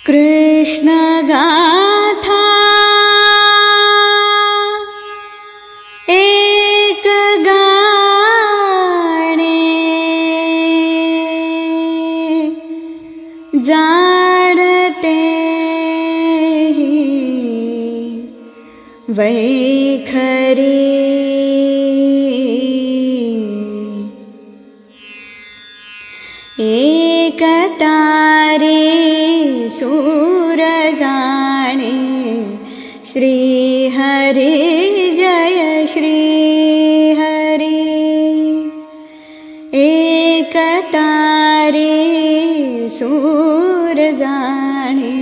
कृष्ण गाथा एक गाणे जाडते वैखरी एक तारे सूर जाणे श्री हरि जय श्री हरि। एक तारे सूर जाणे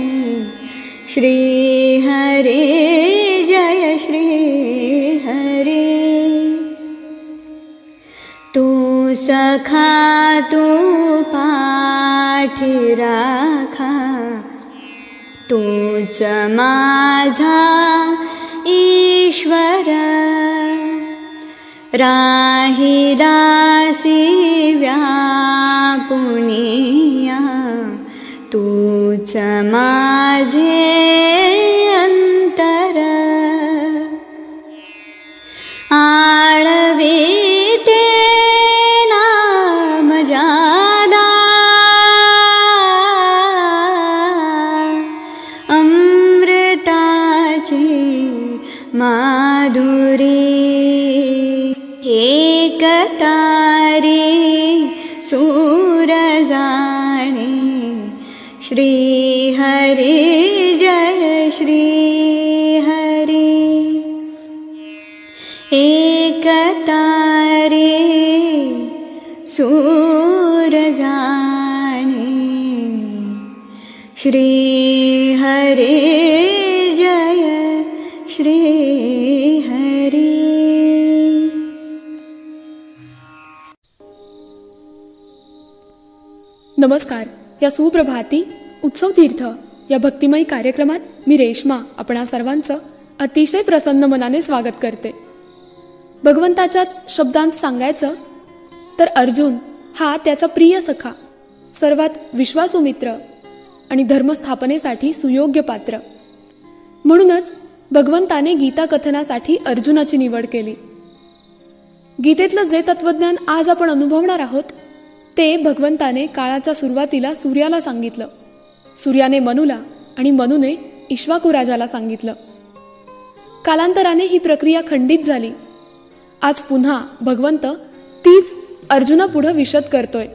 श्री हरि जय श्री हरि। तू सखा तू पाठी राखा तूच माझा ईश्वर। राही दासी व्यापुनिया तूच माझे अंतर। आळवीते नाम जाला अमृताची माधुरी। एक तारी सूर जाणे श्री हरि जय श्री हरि। एक तारे सूर जाणे श्री हरि जय श्री हरि। नमस्कार. या सुप्रभाती उत्सव तीर्थ या भक्तिमय कार्यक्रमात मी रेश्मा आपणा सर्वांचं अतिशय प्रसन्न मनाने स्वागत करते. भगवंताच्याच शब्दांत सांगायचं तर अर्जुन हा त्याचा प्रिय सखा, सर्वात विश्वासू मित्र आणि धर्मस्थापनेसाठी सुयोग्य पात्र. म्हणूनच भगवंताने गीता कथनासाठी अर्जुनाची निवड केली. गीतेतलं जे तत्वज्ञान आज आपण अनुभवणार आहोत ते भगवंताने काळाच्या सुरुवातीला सूर्याला सांगितलं. सूर्याने मनूला आणि मनूने इक्ष्वाकू राजाला सांगितलं. कालांतराने ही प्रक्रिया खंडित झाली. आज पुन्हा भगवंत तीच अर्जुनापुढं विशद करतोय.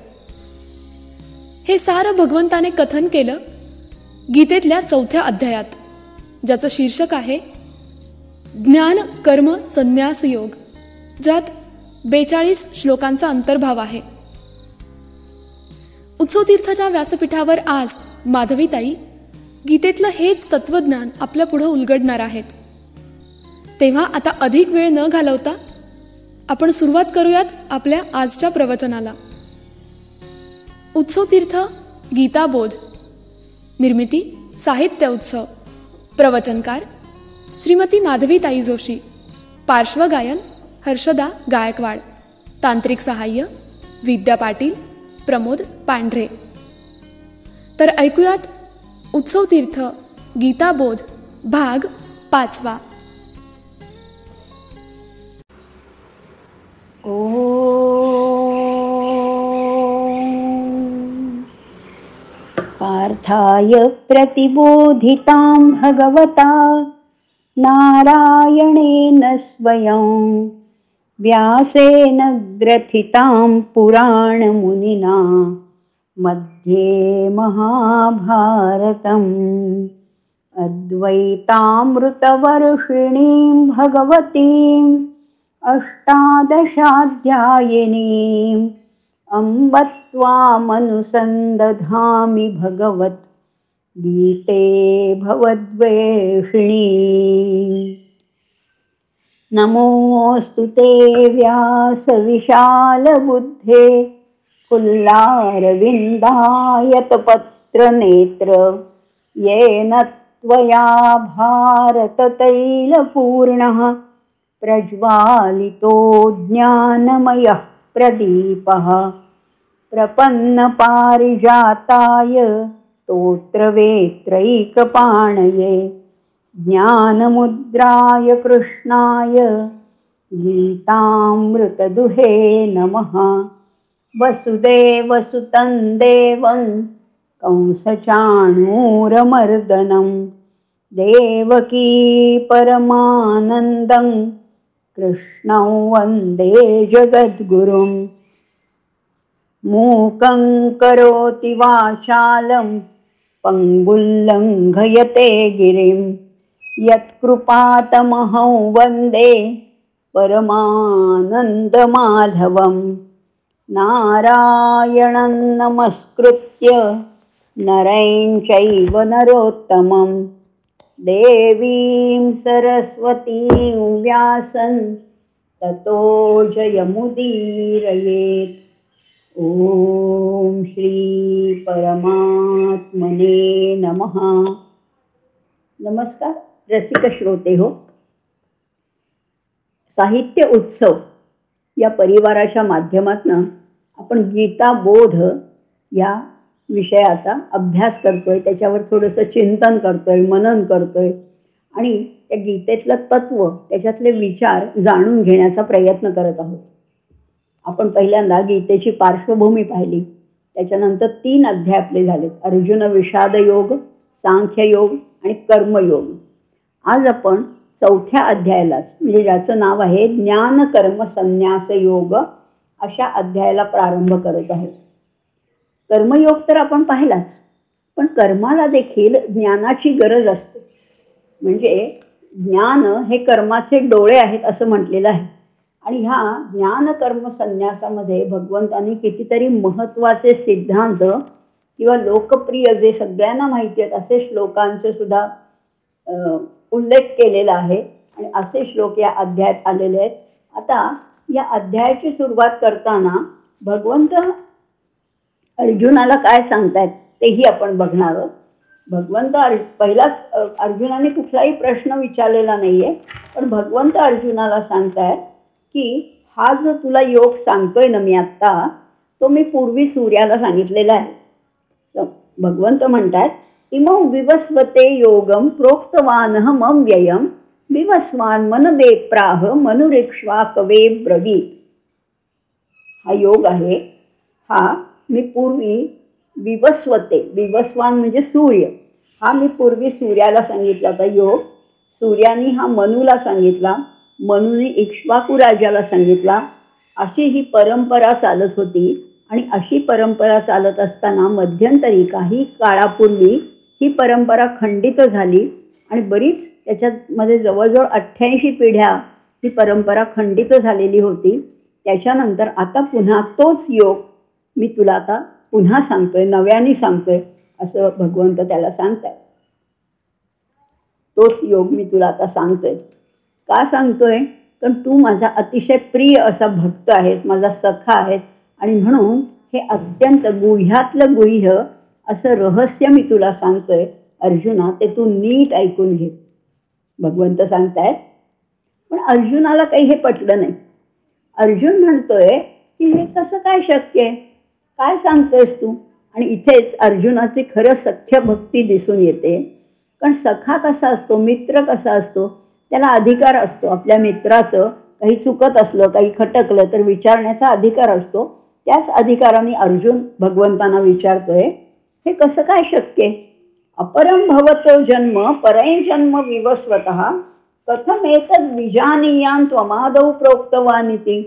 हे सारं भगवंताने कथन केलं गीतेतल्या 4थ्या अध्यायात, ज्याचं शीर्षक आहे ज्ञान कर्म संन्यास योग, ज्यात 42 श्लोकांचा अंतर्भाव आहे. उत्सव तीर्थाच्या व्यासपीठावर आज माधवीताई गीतेतलं हेच तत्वज्ञान आपल्या पुढं उलगडणार आहेत. तेव्हा आता अधिक वेळ न घालवता आपण सुरुवात करूयात आपल्या आजच्या प्रवचनाला. उत्सव तीर्थ गीताबोध, निर्मिती साहित्य उत्सव, प्रवचनकार श्रीमती माधवीताई जोशी, पार्श्वगायन हर्षदा गायकवाड, तांत्रिक सहाय्य विद्या पाटील, प्रमोद पांढरे. तर ऐकूयात उत्सव तीर्थ गीताबोध भाग 5. पार्थाय प्रतिबोधितां भगवता नारायणेन स्वयं व्यासेन ग्रथितां पुराणमुनिना मध्ये महाभारतम् अद्वैतामृतवर्षिणीं भगवतीम् अष्टादशाध्यायिनीम् अम्ब त्वामनुसन्दधामि भगवत् गीते भवद्वेषिणी। नमोऽस्तु ते व्यासविशालबुद्धे फुल्लारविन्दायतपत्रनेत्र येन त्वया भारततैलपूर्णः प्रज्वालितो ज्ञानमयः प्रदीपः प्रपन्नपारिजाताय स्तोत्रवेत्रैकपाणये ज्ञानमुद्राय कृष्णाय गीतामृतदुहे नमः। वसुदेवसुतं देवं कंसचाणूरमर्दनं देवकी परमानन्दं कृष्णं वन्दे जगद्गुरुं। मूकं करोति वाचालं पङ्गुल्लङ्घयते गिरिं यत्कृपातमहं वन्दे परमानन्दमाधवं। नारायणं नमस्कृत्य नरं चैव नरोत्तमं देवीं सरस्वतीं व्यासं ततो जयमुदीरयेत्। ओम श्री परमात्मने नमः। नमस्कार रसिक श्रोते हो, साहित्य उत्सव या परिवाराच्या माध्यमातून आपण गीता बोध या विषयाचा अभ्यास करतोय, त्याच्यावर थोडंसं चिंतन करतोय, मनन करतोय आणि त्या गीतेतलं तत्व, त्याच्यातले विचार जाणून घेण्याचा प्रयत्न करत आहोत. आपण पहिल्यांदा गीतेची पार्श्वभूमी पाहिली, त्याच्यानंतर 3 अध्याय आपले झाले, अर्जुन विषाद योग, सांख्य योग आणि कर्मयोग. आज आपण 4थ्या अध्यायाला, म्हणजे ज्याचं नाव आहे ज्ञान कर्म संन्यास योग, अशा अध्यायाला प्रारंभ करत आहोत. कर्मयोग तर आपण पाहिलाच, पण कर्माला देखील ज्ञानाची गरज असते. म्हणजे ज्ञान हे कर्माचे डोळे आहेत असं म्हटलेलं आहे. आणि ह्या ज्ञान कर्म संन्यासामध्ये भगवंतांनी कितीतरी महत्त्वाचे सिद्धांत किंवा लोकप्रिय जे सगळ्यांना माहिती आहेत असे श्लोकांचे सुद्धा उल्लेख केलेला आहे आणि असे श्लोक या अध्यायात आलेले आहेत. आता या अध्यायाची सुरुवात करताना भगवंत अर्जुनाला काय सांगतायत तेही आपण बघणार आहोत. भगवंत पहिलाच अर्जुनाने कुठलाही प्रश्न विचारलेला नाहीये, पण भगवंत अर्जुनाला सांगतायत की हा जो तुला योग सांगतोय ना मी आत्ता, तो मी पूर्वी सूर्याला सांगितलेला आहे. भगवंत म्हणतात इमं विवस्वते योगम प्रोक्तवानः मम व्ययम विवस्वान मनवेप्राह मनुरिक्ष्वा कवे ब्रवीत. हा योग आहे, हा मी पूर्वी विवस्वते, विवस्वान म्हणजे सूर्य, हा मी पूर्वी सूर्याला सांगितला होता योग. सूर्याने हा मनुला सांगितला, मनुने इक्ष्वाकू राजाला सांगितला. अशी ही परंपरा चालत होती आणि अशी परंपरा चालत असताना मध्यंतरी काही काळापूर्वी ही परंपरा खंडित झाली आणि बरीच त्याच्यामध्ये जवळजवळ 88 पिढ्या ही परंपरा खंडित झालेली होती. त्याच्यानंतर आता पुन्हा तोच योग मी तुला आता पुन्हा सांगतोय, नव्याने सांगतोय असं भगवंत त्याला सांगताय. तोच योग मी तुला आता सांगतोय. का सांगतोय? कारण तू माझा अतिशय प्रिय असा भक्त आहेस, माझा सखा आहेस आणि म्हणून हे अत्यंत गुह्यातलं गुह्य असं रहस्य मी तुला सांगतोय अर्जुना, ते तू नीट ऐकून घे. भगवंत सांगतायत. पण अर्जुनाला काही हे पटलं नाही. अर्जुन म्हणतोय की हे कसं काय शक्य आहे, काय सांगतोयस तू? आणि इथेच अर्जुनाची खरं सख्य भक्ती दिसून येते. कारण सखा कसा असतो, मित्र कसा असतो, त्याला अधिकार असतो. आपल्या मित्राचं काही चुकत असलं, काही खटकलं तर विचारण्याचा अधिकार असतो. त्याच अधिकाराने अर्जुन भगवंतांना विचारतोय हे कसं काय शक्य आहे? अपरम भवतो जन्म परं जन्म विवस्वतः कथम एतद् विजानीयां त्वमादौ प्रोक्तवानिति.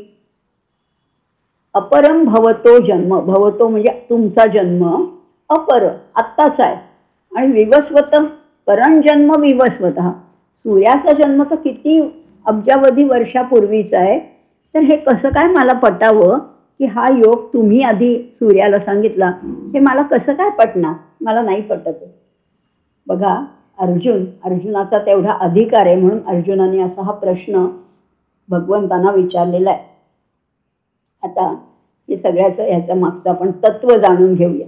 अपरम भवतो जन्म, भवतो म्हणजे तुमचा जन्म, अपर आत्ताचा आहे, आणि विवस्वत परंजन्म विवस्वतः, सूर्याचा जन्म तर किती अब्जावधी वर्षापूर्वीचा आहे. तर हे कसं काय मला पटावं की हा योग तुम्ही आधी सूर्याला सांगितला, हे मला कसं काय पटणार? मला नाही पटत. बघा अर्जुनाचा तेवढा अधिकार आहे म्हणून अर्जुनाने असा हा प्रश्न भगवंतांना विचारलेला आहे. आता हे सगळ्याचं ह्याच्या मागचं आपण तत्व जाणून घेऊया.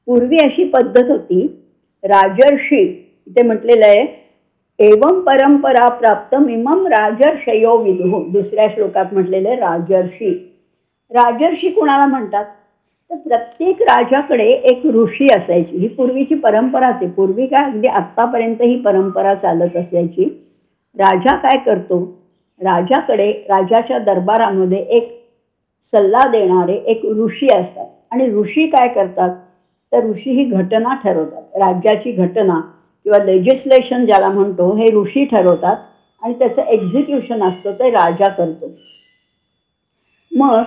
पूर्वी अशी पद्धत होती, राजर्षी, इथे म्हटलेलं आहे एवं परंपरा प्राप्त इमं राजर्षयो विदुः. दुसऱ्या श्लोकात म्हटलेलं आहे राजर्षी. राजर्षी कुणाला म्हणतात? तर प्रत्येक राजाकडे एक ऋषी असायची. ही पूर्वीची परंपराच आहे. पूर्वी काय अगदी आत्तापर्यंत ही परंपरा चालत असायची. राजा काय करतो, राजाकडे राजाच्या दरबारामध्ये एक सल्ला देणारे एक ऋषी असतात. आणि ऋषी काय करतात, तर ऋषी ही घटना ठरवतात. राज्याची घटना किंवा लेजिस्लेशन ज्याला म्हणतो, हे ऋषी ठरवतात आणि त्याचं एक्झिक्युशन असतं ते राजा करतो. मग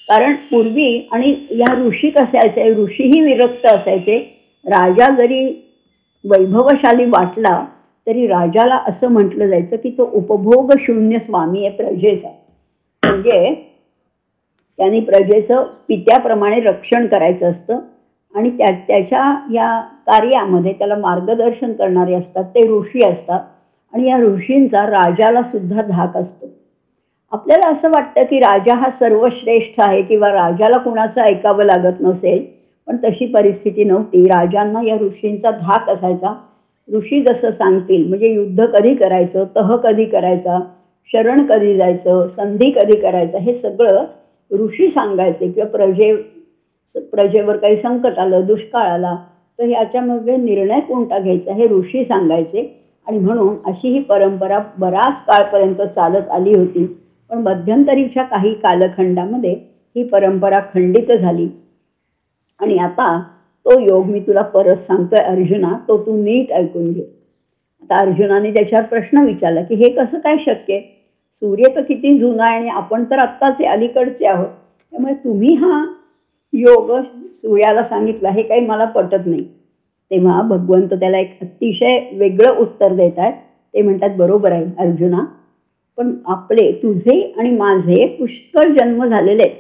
कारण पूर्वी आणि या ऋषी कसे असायचे, ऋषीही विरक्त असायचे. राजा जरी वैभवशाली वाटला तरी राजाला असं म्हटलं जायचं की तो उपभोग शून्य स्वामी आहे प्रजेचा. म्हणजे त्यांनी प्रजेचं पित्याप्रमाणे रक्षण करायचं असतं आणि त्याच्या या कार्यामध्ये त्याला मार्गदर्शन करणारे असतात ते ऋषी असतात. आणि या ऋषींचा राजाला सुद्धा धाक असतो. आपल्याला असं वाटतं की राजा हा सर्वश्रेष्ठ आहे किंवा राजाला कुणाचं ऐकावं लागत नसेल, पण तशी परिस्थिती नव्हती. राजांना या ऋषींचा धाक असायचा. ऋषी जसं सांगतील, म्हणजे युद्ध कधी करायचं, तह कधी करायचा, शरण कधी जायचं, संधी कधी करायचं, हे सगळं ऋषी सांगायचे. किंवा प्रजेवर काही संकट आलं, दुष्काळ आला, तर याच्यामध्ये निर्णय कोणता घ्यायचा हे ऋषी सांगायचे. आणि म्हणून अशी ही परंपरा बराच काळपर्यंत चालत आली होती. पण मध्यंतरीच्या काही कालखंडामध्ये ही परंपरा खंडित झाली. आणि आता तो योग मी तुला परत सांगतोय अर्जुना, तो तू नीट ऐकून घे. आता अर्जुनाने त्याच्यावर प्रश्न विचारला की हे कसं काय शक्य आहे, सूर्य तर किती जुना आहे आणि आपण तर आत्ताचे अलीकडचे आहोत, त्यामुळे तुम्ही हा योग सूर्याला सांगितला, हे काही मला पटत नाही. तेव्हा भगवंत त्याला एक अतिशय वेगळं उत्तर देत आहेत. ते म्हणतात बरोबर आहे अर्जुना, पण आपले तुझे आणि माझे पुष्कळ जन्म झालेले आहेत.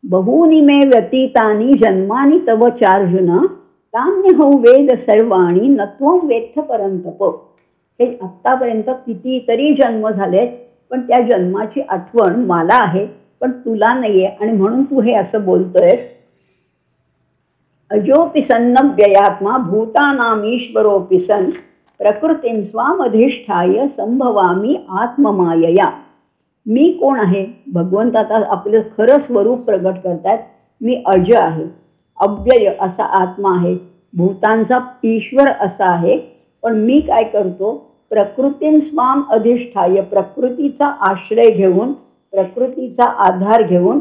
बहुनी मे व्यतीतानी जन्मानी तव चार्जुन तान्यहौ वेद सर्वाणी नत्वं वेत्थ परंतप. हे आत्तापर्यंत कितीतरी जन्म झालेत, पण त्या जन्माची आठवण मला आहे पण तुला नाहीये, आणि म्हणून तू हे असं बोलतोयस. अजोपि सन्नव्ययात्मा भूतानामीश्वरोपि सन् प्रकृतीं स्वामधिष्ठाय संभवामी आत्ममायया. मी कोण आहे, भगवंत आता आपलं खरं स्वरूप प्रगट करतात. मी अज आहे, अव्यय असा आत्मा आहे, भूतांचा ईश्वर असा आहे. पण मी काय करतो, प्रकृतीं स्वाम अधिष्ठाय, प्रकृतीचा आश्रय घेऊन, प्रकृतीचा आधार घेऊन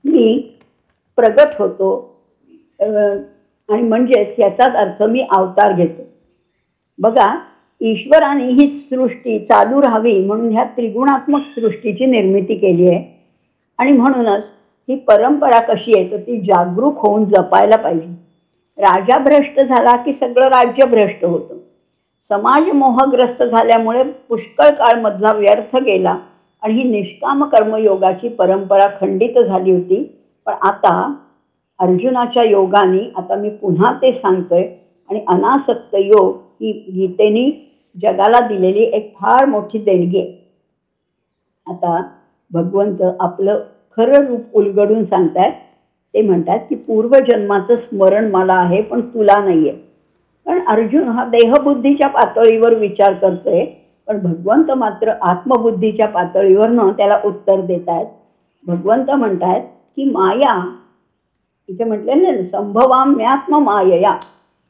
मी प्रगट होतो. आणि म्हणजेच याचाच अर्थ मी अवतार घेतो. बघा, ईश्वराने ही सृष्टी चालू राहावी म्हणून ह्या त्रिगुणात्मक सृष्टीची निर्मिती केली आहे. आणि म्हणूनच ही परंपरा कशी आहे तर ती जागरूक होऊन जपायला पाहिजे. राजा भ्रष्ट झाला की सगळं राज्य भ्रष्ट होतं. समाज मोहग्रस्त झाल्यामुळे पुष्कळ काळ मधला व्यर्थ गेला आणि ही निष्काम कर्मयोगाची परंपरा खंडित झाली होती. पण आता अर्जुनाच्या योगाने आता मी पुन्हा ते सांगतोय. आणि अनासक्त योग ही गीतेने जगाला दिलेली एक फार मोठी देणगी आहे. आता भगवंत आपलं खरं रूप उलगडून सांगतायत. ते म्हणतात की पूर्वजन्माचं स्मरण मला आहे पण तुला नाहीये. कारण अर्जुन हा देहबुद्धीच्या पातळीवर विचार करतोय, पण भगवंत मात्र आत्मबुद्धीच्या पातळीवरनं त्याला उत्तर देत आहेत. भगवंत म्हणतायत की माया, इथे म्हटलेलं ना संभवाम्यात्म मायया.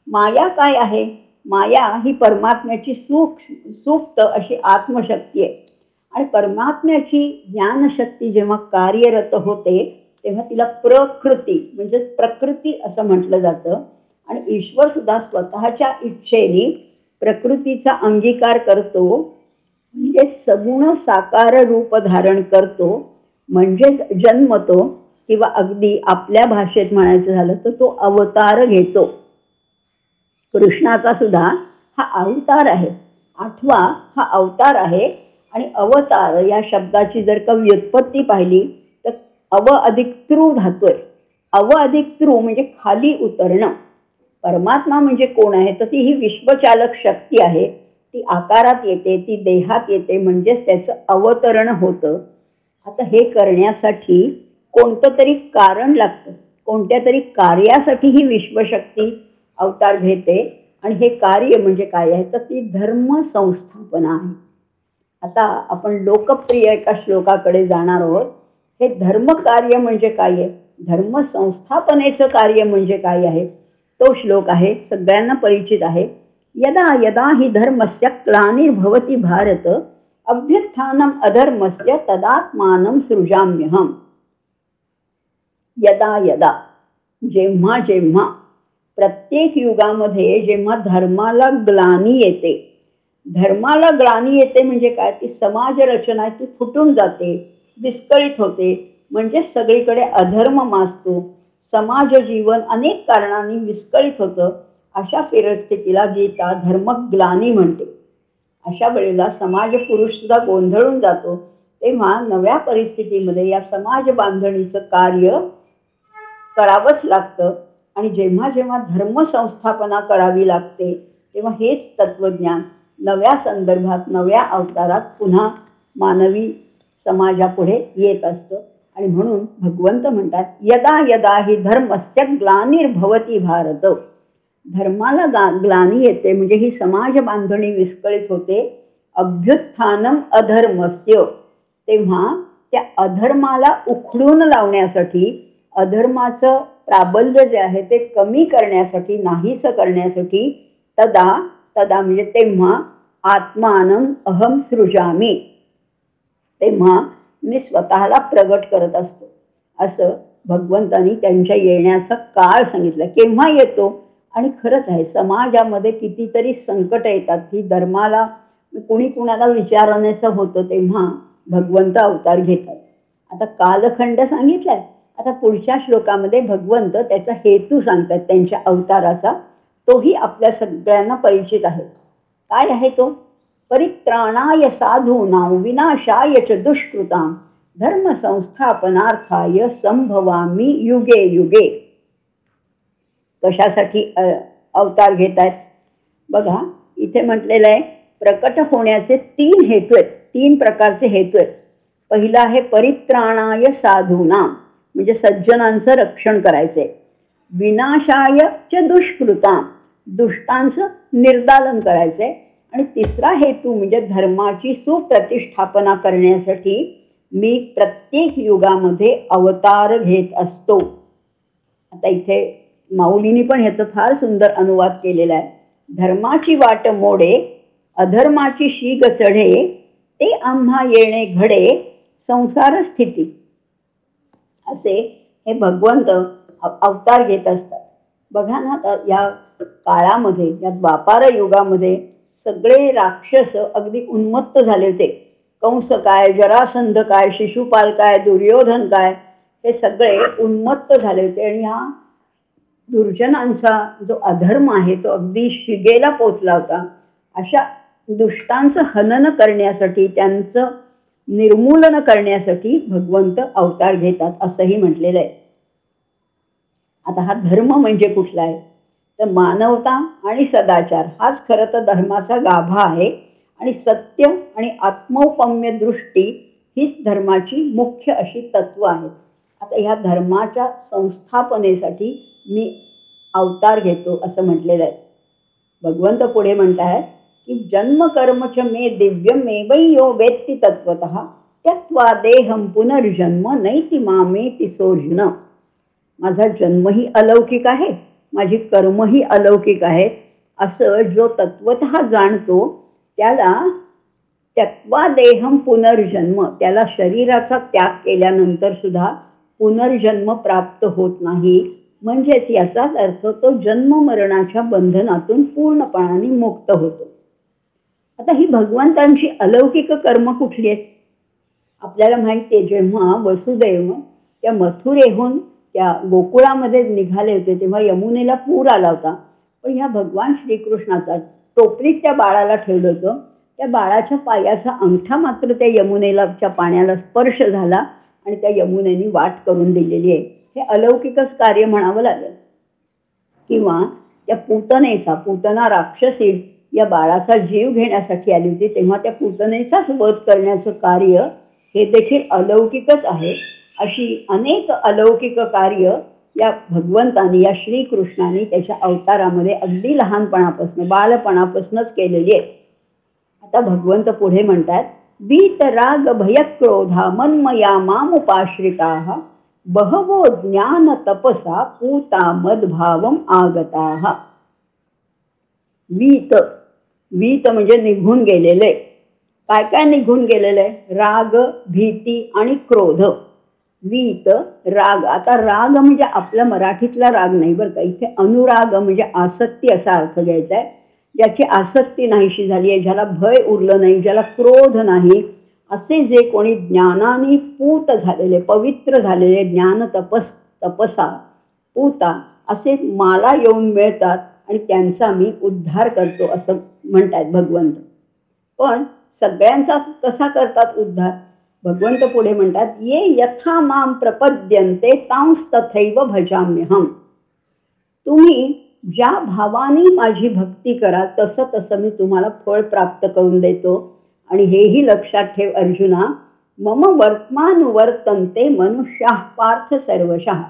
माया काय आहे, माया ही परमात्म्याची सुप्त अशी आत्मशक्ती आहे. आणि परमात्म्याची ज्ञानशक्ती जेव्हा कार्यरत होते तेव्हा तिला प्रकृती म्हणजे प्रकृती असं म्हटलं जातं. आणि ईश्वर सुद्धा स्वतःच्या इच्छेने प्रकृतीचा अंगीकार करतो, म्हणजे सगुण साकार रूप धारण करतो, म्हणजेच जन्मतो, किंवा अगदी आपल्या भाषेत म्हणायचं झालं तर तो अवतार घेतो. कृष्णाचा सुद्धा हा अवतार आहे, 8वा हा अवतार आहे. आणि अवतार या शब्दाची जर का व्युत्पत्ती पाहिली तर अव अधिक तृ धातू आहे. अव अधिक तृ म्हणजे खाली उतरणं. परमात्मा म्हणजे कोण आहे तर ती ही विश्वचालक शक्ती आहे. ती आकारात येते, ती देहात येते, म्हणजेच त्याचं अवतरण होतं. आता हे करण्यासाठी कोणतं तरी कारण लागतं, कोणत्या तरी कार्यासाठी ही विश्वशक्ती अवतार घेते. आणि हे कार्य म्हणजे काय आहे तर ती धर्म संस्थापना आहे. आता आपण लोकप्रिय एका श्लोकाकडे जाणार आहोत. हे धर्म कार्य म्हणजे काय आहे धर्म संस्थापनेचं कार्य म्हणजे काय आहे तो श्लोक आहे, सगळ्यांना परिचित आहे. यदा यदा हि धर्मस्य ग्लानिर्भवति भारत अभ्युत्थानम अधर्मस्य तदात्मानं सृजाम्यहम्. यदा यदा, जेव्हा जेव्हा, प्रत्येक युगामध्ये जेव्हा धर्माला ग्लानी येते, धर्माला ग्लानी येते म्हणजे काय, ती समाज रचना आहे ती फुटून जाते, विस्कळीत होते, म्हणजे सगळीकडे अधर्म माजतो, समाज जीवन अनेक कारणांनी विस्कळीत होतं. अशा परिस्थितीला गीता धर्मग्लानी म्हणते. अशा वेळेला समाज पुरुष सुद्धा गोंधळून जातो. तेव्हा नव्या परिस्थितीमध्ये या समाज बांधणीचं कार्य करावंच लागतं. आणि जेव्हा जेव्हा धर्मसंस्थापना करावी लागते तेव्हा हेच तत्वज्ञान नव्या संदर्भात, नव्या अवतारात पुन्हा मानवी समाजापुढे येत असतं. आणि म्हणून भगवंत म्हणतात, यदा यदा हि धर्मस्य ग्लानिर्भवति भारत. धर्माला ग्लानी येते म्हणजे ही समाज बांधणी विस्कळीत होते. अभ्युत्थानम अधर्मस्य, तेव्हा त्या अधर्माला उखडून लावण्यासाठी, अधर्माचं प्राबल्य जे आहे ते कमी करण्यासाठी, नाहीसं करण्यासाठी, तदा तदा म्हणजे तेव्हा, आत्मानं अहम सृजामी, तेव्हा मी स्वतःला प्रगट करत असतो. असं भगवंतांनी त्यांच्या येण्याचा काळ सांगितला. केव्हा येतो, आणि खरंच आहे समाजामध्ये कितीतरी संकट येतात. ही धर्माला कुणी कुणाला विचारण्याचं होतं तेव्हा भगवंत अवतार घेतात. आता कालखंड सांगितलाय, आता पुढच्या श्लोकामध्ये भगवंत त्याचा हेतू सांगतात त्यांच्या अवताराचा. तोही आपल्या सगळ्यांना परिचित आहे. काय आहे तो, परित्राणाय साधूनां विनाशाय च दुष्कृतां धर्म संस्थापनार्थाय संभवामी युगे युगे. कशासाठी अवतार घेत आहेत बघा, इथे म्हटलेलं आहे प्रकट होण्याचे 3 हेतू आहेत, 3 प्रकारचे हेतू आहेत. पहिला आहे परित्राणाय साधूनां, म्हणजे सज्जनांचं रक्षण करायचंय. विनाशाय च दुष्कृतां, दुष्टांचं निर्दालन करायचंय. आणि तिसरा हेतू म्हणजे धर्माची सुप्रतिष्ठापना करण्यासाठी मी प्रत्येक युगामध्ये अवतार घेत असतो. आता इथे माऊलींनी पण ह्याचं फार सुंदर अनुवाद केलेला आहे. धर्माची वाट मोडे अधर्माची शीग चढे ते आम्हा येणे घडे संसार स्थिती. असे हे भगवंत अवतार घेत असतात. बघा ना, आता या काळामध्ये, या द्वापार युगामध्ये सगळे राक्षस अगदी उन्मत्त झाले होते. कंस काय, जरासंध काय, शिशुपाल काय, दुर्योधन काय, हे सगळे उन्मत्त झाले होते. आणि हा दुर्जनांचा जो अधर्म आहे तो अगदी शिगेला पोचला होता. अशा दुष्टांचं हनन करण्यासाठी, त्यांचं निर्मूलन करण्यासाठी भगवंत अवतार घेतात असंही म्हटलेलं आहे. आता हा धर्म म्हणजे कुठला आहे तर मानवता आणि सदाचार हाच खरं तर धर्माचा गाभा आहे. आणि सत्य आणि आत्मौपम्य दृष्टी हीच धर्माची मुख्य अशी तत्व आहेत. आता ह्या धर्माच्या संस्थापनेसाठी मी अवतार घेतो असं म्हटलेलं आहे. भगवंत पुढे म्हणतात की जन्म कर्मच मे दिव्यमेवैयो वेत्ति तत्वतः त्यक्त्वा देहं पुनर्जन्म नैति मामेति सोऽर्जुन. माझा जन्मही अलौकिक आहे, माझी कर्मही अलौकिक आहेत, असं जो तत्वतः जाणतो त्याला त्यक्त्वा देहं पुनर्जन्म, त्याला शरीराचा त्याग केल्यानंतर सुद्धा पुनर्जन्म प्राप्त होत नाही. म्हणजेच याचाच अर्थ तो जन्म मरणाच्या बंधनातून पूर्णपणाने मुक्त होतो. आता ही भगवंतांची अलौकिक कर्म कुठली आहेत आपल्याला माहिती आहे. जेव्हा वसुदेव त्या मथुरेहून त्या गोकुळामध्ये निघाले होते तेव्हा यमुनेला पूर आला होता. पण ह्या भगवान श्रीकृष्णाचा टोपलीत त्या बाळाला ठेवलं होतं. त्या बाळाच्या पायाचा अंगठा मात्र त्या यमुनेलाच्या पाण्याला स्पर्श झाला आणि त्या यमुनेने वाट करून दिलेली आहे. हे अलौकिकच कार्य म्हणावं लागेल. किंवा त्या पूतना राक्षसी या बाळाचा जीव घेण्यासाठी आली होती तेव्हा त्या पूतनेचाच वध करण्याचं कार्य हे देखील अलौकिकच आहे. अशी अनेक अलौकिक कार्य या भगवंतांनी, या श्रीकृष्णाने त्याच्या अवतारामध्ये अगदी लहानपणापासून, बालपणापासूनच केलेली आहे. आता भगवंत पुढे म्हणतात वीत राग भयक्रोधा मन्मया मामुपाश्रिताः बहवो ज्ञान तपसा पूता मदभावम आगताः. वीत, वीत म्हणजे निघून गेलेले. काय काय निघून गेलेले? राग, भीती आणि क्रोध. वीत राग. आता राग म्हणजे आपल्या मराठीतला राग नाही बरं का, इथे अनुराग म्हणजे आसक्ती असा अर्थ घ्यायचा आहे. ज्याची आसक्ती नाहीशी झाली आहे, ज्याला भय उरलं नाही, ज्याला क्रोध नाही, असे जे कोणी ज्ञानाने पूत झालेले, पवित्र झालेले, ज्ञान तपसा पूता असे मला येऊन मिळतात आणि त्यांचा मी उद्धार करतो असं म्हणतात भगवंत. पण सगळ्यांचा कसा करतात उद्धार? भगवंत पुढे म्हणतात, ये यथा माम प्रपद्यन्ते तांस तथैव भजाम्यहम. तुम्ही ज्या भावाने माझी भक्ती करा तसं तसं मी तुम्हाला फळ प्राप्त करून देतो. आणि हेही लक्षात ठेव अर्जुना, मम वर्तमानुवर्तन्ते मनुष्याः पार्थ सर्वशः.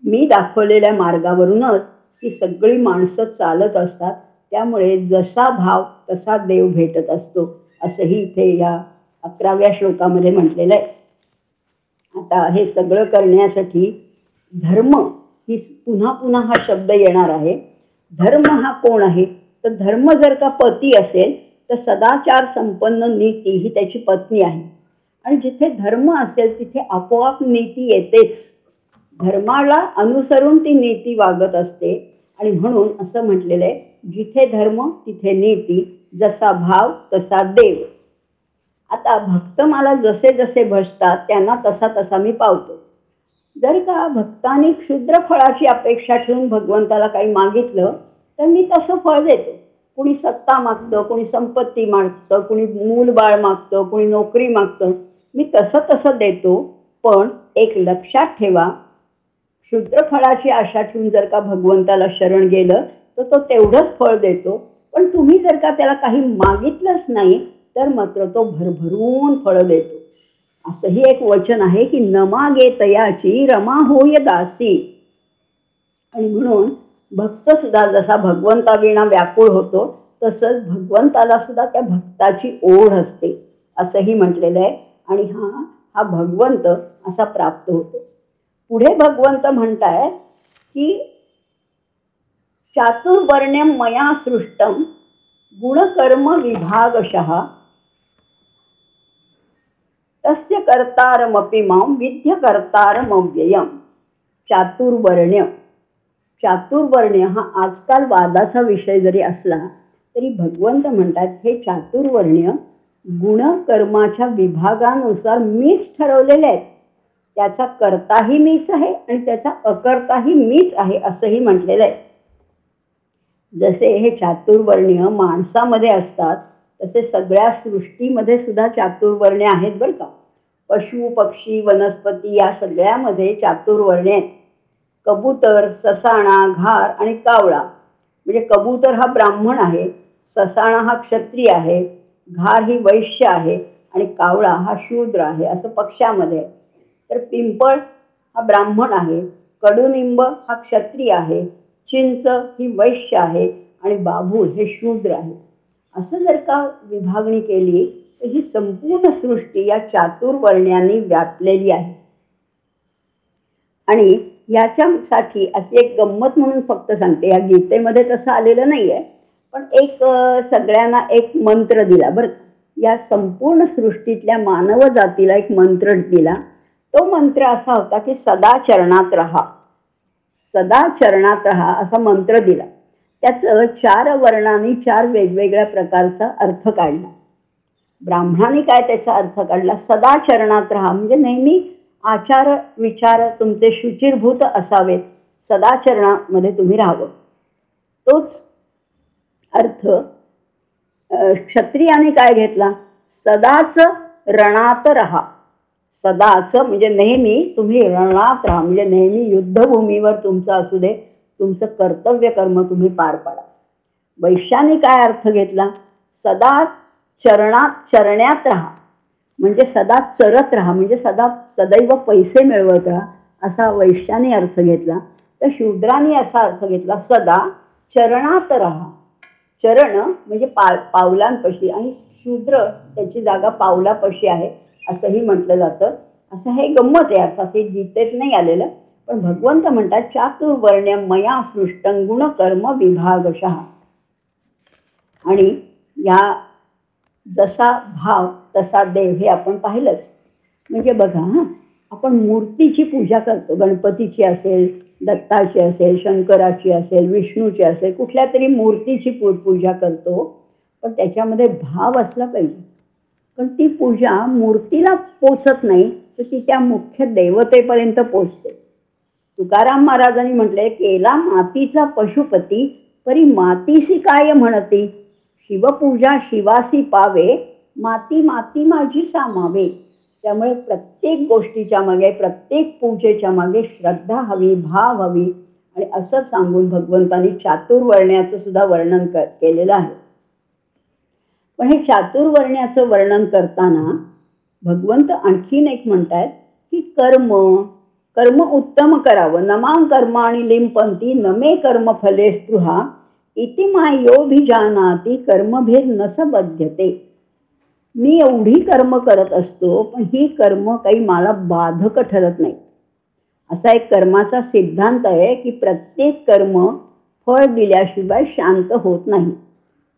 मी दाखवलेल्या मार्गावरूनच ही सगळी माणसं चालत असतात. त्यामुळे जसा भाव तसा देव भेटत असतो असंही इथे या 11व्या श्लोकामध्ये म्हटलेलं आहे. आता हे सगळं करण्यासाठी धर्म ही पुन्हा पुन्हा हा शब्द येणार आहे. धर्म हा कोण आहे? तर धर्म जर का पती असेल तर सदाचार संपन्न नीती ही त्याची पत्नी आहे. आणि जिथे धर्म असेल तिथे आपोआप नीती येतेच. धर्माला अनुसरून ती नीती वागत असते. आणि म्हणून असं म्हटलेलं आहे, जिथे धर्म तिथे नीती, जसा भाव तसा देव. आता भक्त मला जसे जसे भजतात त्यांना तसा तसा मी पावतो. जर का भक्तांनी क्षुद्र फळाची अपेक्षा ठेवून भगवंताला काही मागितलं तर मी तसं फळ देतो. कुणी सत्ता मागतं, कुणी संपत्ती मागतं, कुणी मूलबाळ मागतं, कुणी नोकरी मागतं, मी तसं तसं देतो. पण एक लक्षात ठेवा, क्षुद्र फळाची आशा ठेवून जर का भगवंताला शरण गेलं तर तो तेवढंच फळ देतो. पण तुम्ही जर का त्याला काही मागितलंच नाही तर मात्र तो भरभरून फळं देतो. असंही एक वचन आहे की नमागे तयाची रमा होय दासी. आणि म्हणून भक्त सुद्धा जसा भगवंताविना व्याकुळ होतो तसंच भगवंताला सुद्धा त्या भक्ताची ओढ असते असंही म्हटलेलं आहे. आणि हा भगवंत असा प्राप्त होतो. पुढे भगवंत म्हणताय की चातुर्वर्ण्यम मया सृष्टम गुणकर्म विभागशः तस्य कर्तारमपि मां विद्य कर्तारमव्ययम्. चातुर्वर्ण्य, चातुर्वर्ण्य हा आजकाल वादाचा विषय जरी असला तरी भगवंत म्हणतात हे चातुर्वर्ण्य गुणकर्माच्या विभागानुसार मीच ठरवलेले आहेत. त्याचा कर्ताही मीच आहे आणि त्याचा अकर्ताही मीच आहे असंही म्हटलेलं आहे. जसे हे चातुर्वर्ण्य माणसामध्ये असतात तसे सगळ्या सृष्टीमध्ये सुद्धा चातुर्वर्ण्य आहेत बरं का. पशु पक्षी वनस्पती या सगळ्यामध्ये चातुर्वर्ण्य आहेत. कबूतर, ससाणा, घार आणि कावळा. म्हणजे कबूतर हा ब्राह्मण आहे, ससाणा हा क्षत्रिय आहे, घार ही वैश्य आहे आणि कावळा हा शूद्र आहे असं पक्ष्यामध्ये. तर पिंपळ हा ब्राह्मण आहे, कडुनिंब हा क्षत्रिय आहे, चिंच ही वैश्य आहे आणि बाभूळ हे शूद्र आहे. असं जर का विभागणी केली तर ही संपूर्ण सृष्टी या चातुर्वर्ण्यांनी व्यापलेली आहे. आणि याच्यासाठी अशी एक गंमत म्हणून फक्त सांगते, या गीतेमध्ये तसं आलेलं नाही आहे, पण एक सगळ्यांना एक मंत्र दिला बरं. या संपूर्ण सृष्टीतल्या मानव जातीला एक मंत्र दिला. तो मंत्र असा होता की सदा चरणात राहा, सदा चरणात राहा असा मंत्र दिला. त्याचं 4 वर्णांनी 4 वेगवेगळ्या प्रकारचा अर्थ काढला. ब्राह्मणांनी काय त्याचा अर्थ काढला? सदा चरणात राहा म्हणजे नेहमी आचार विचार तुमचे शुचिरभूत असावेत, सदाचरणामध्ये तुम्ही राहावं. तोच अर्थ क्षत्रियाने काय घेतला? सदाच रणात राहा. सदाच म्हणजे नेहमी तुम्ही रणात राहा, म्हणजे नेहमी युद्धभूमीवर तुमचं असू दे, तुमचं कर्तव्य कर्म तुम्ही पार पाडा. वैश्याने काय अर्थ घेतला? सदा चरण्यात राहा म्हणजे सदा चरत राहा, म्हणजे सदैव पैसे मिळवत राहा असा वैश्याने अर्थ घेतला. तर शूद्राने असा अर्थ घेतला सदा चरणात राहा. चरण म्हणजे पावलांपाशी आणि शूद्र त्याची जागा पावलापाशी आहे असंही म्हटलं जातं. असं हे गंमत आहे, अर्थात हे गीतेत नाही आलेलं. पण भगवंत म्हणतात चातुर्वर्ण्य मया सृष्टं गुण कर्म विभागशः. आणि या जसा भाव तसा देव हे आपण पाहिलंच. म्हणजे बघा, आपण मूर्तीची पूजा करतो, गणपतीची असेल, दत्ताची असेल, शंकराची असेल, विष्णूची असेल, कुठल्या तरी मूर्तीची पूजा करतो. पण त्याच्यामध्ये भाव असला पाहिजे. पण ती पूजा मूर्तीला पोचत नाही, तर ती त्या मुख्य देवतेपर्यंत पोचते. तुकाराम महाराजांनी म्हटले, केला मातीचा पशुपती परी मातीसी काय म्हणती, शिवपूजा शिवासी पावे, माती माती माझी सामावे. त्यामुळे प्रत्येक गोष्टीच्या मागे, प्रत्येक पूजेच्या मागे श्रद्धा हवी, भाव हवी. आणि असं सांगून भगवंतांनी चातुर्वर्ण्याचं सुद्धा वर्णन केलेलं आहे. पण हे चातुर्वर्ण्याचं वर्णन करताना भगवंत आणखीन एक म्हणतात की कर्म उत्तम करावं. नमां कर्माणि लिंपंती नमे कर्म फले स्पृहा, इति मायोभिजानाति कर्मभेर नस बध्यते. मी एवढी कर्म करत असतो, पण ही कर्म काही मला बाधक ठरत नाही. असा एक कर्माचा सिद्धांत आहे की प्रत्येक कर्म फळ दिल्याशिवाय शांत होत नाही.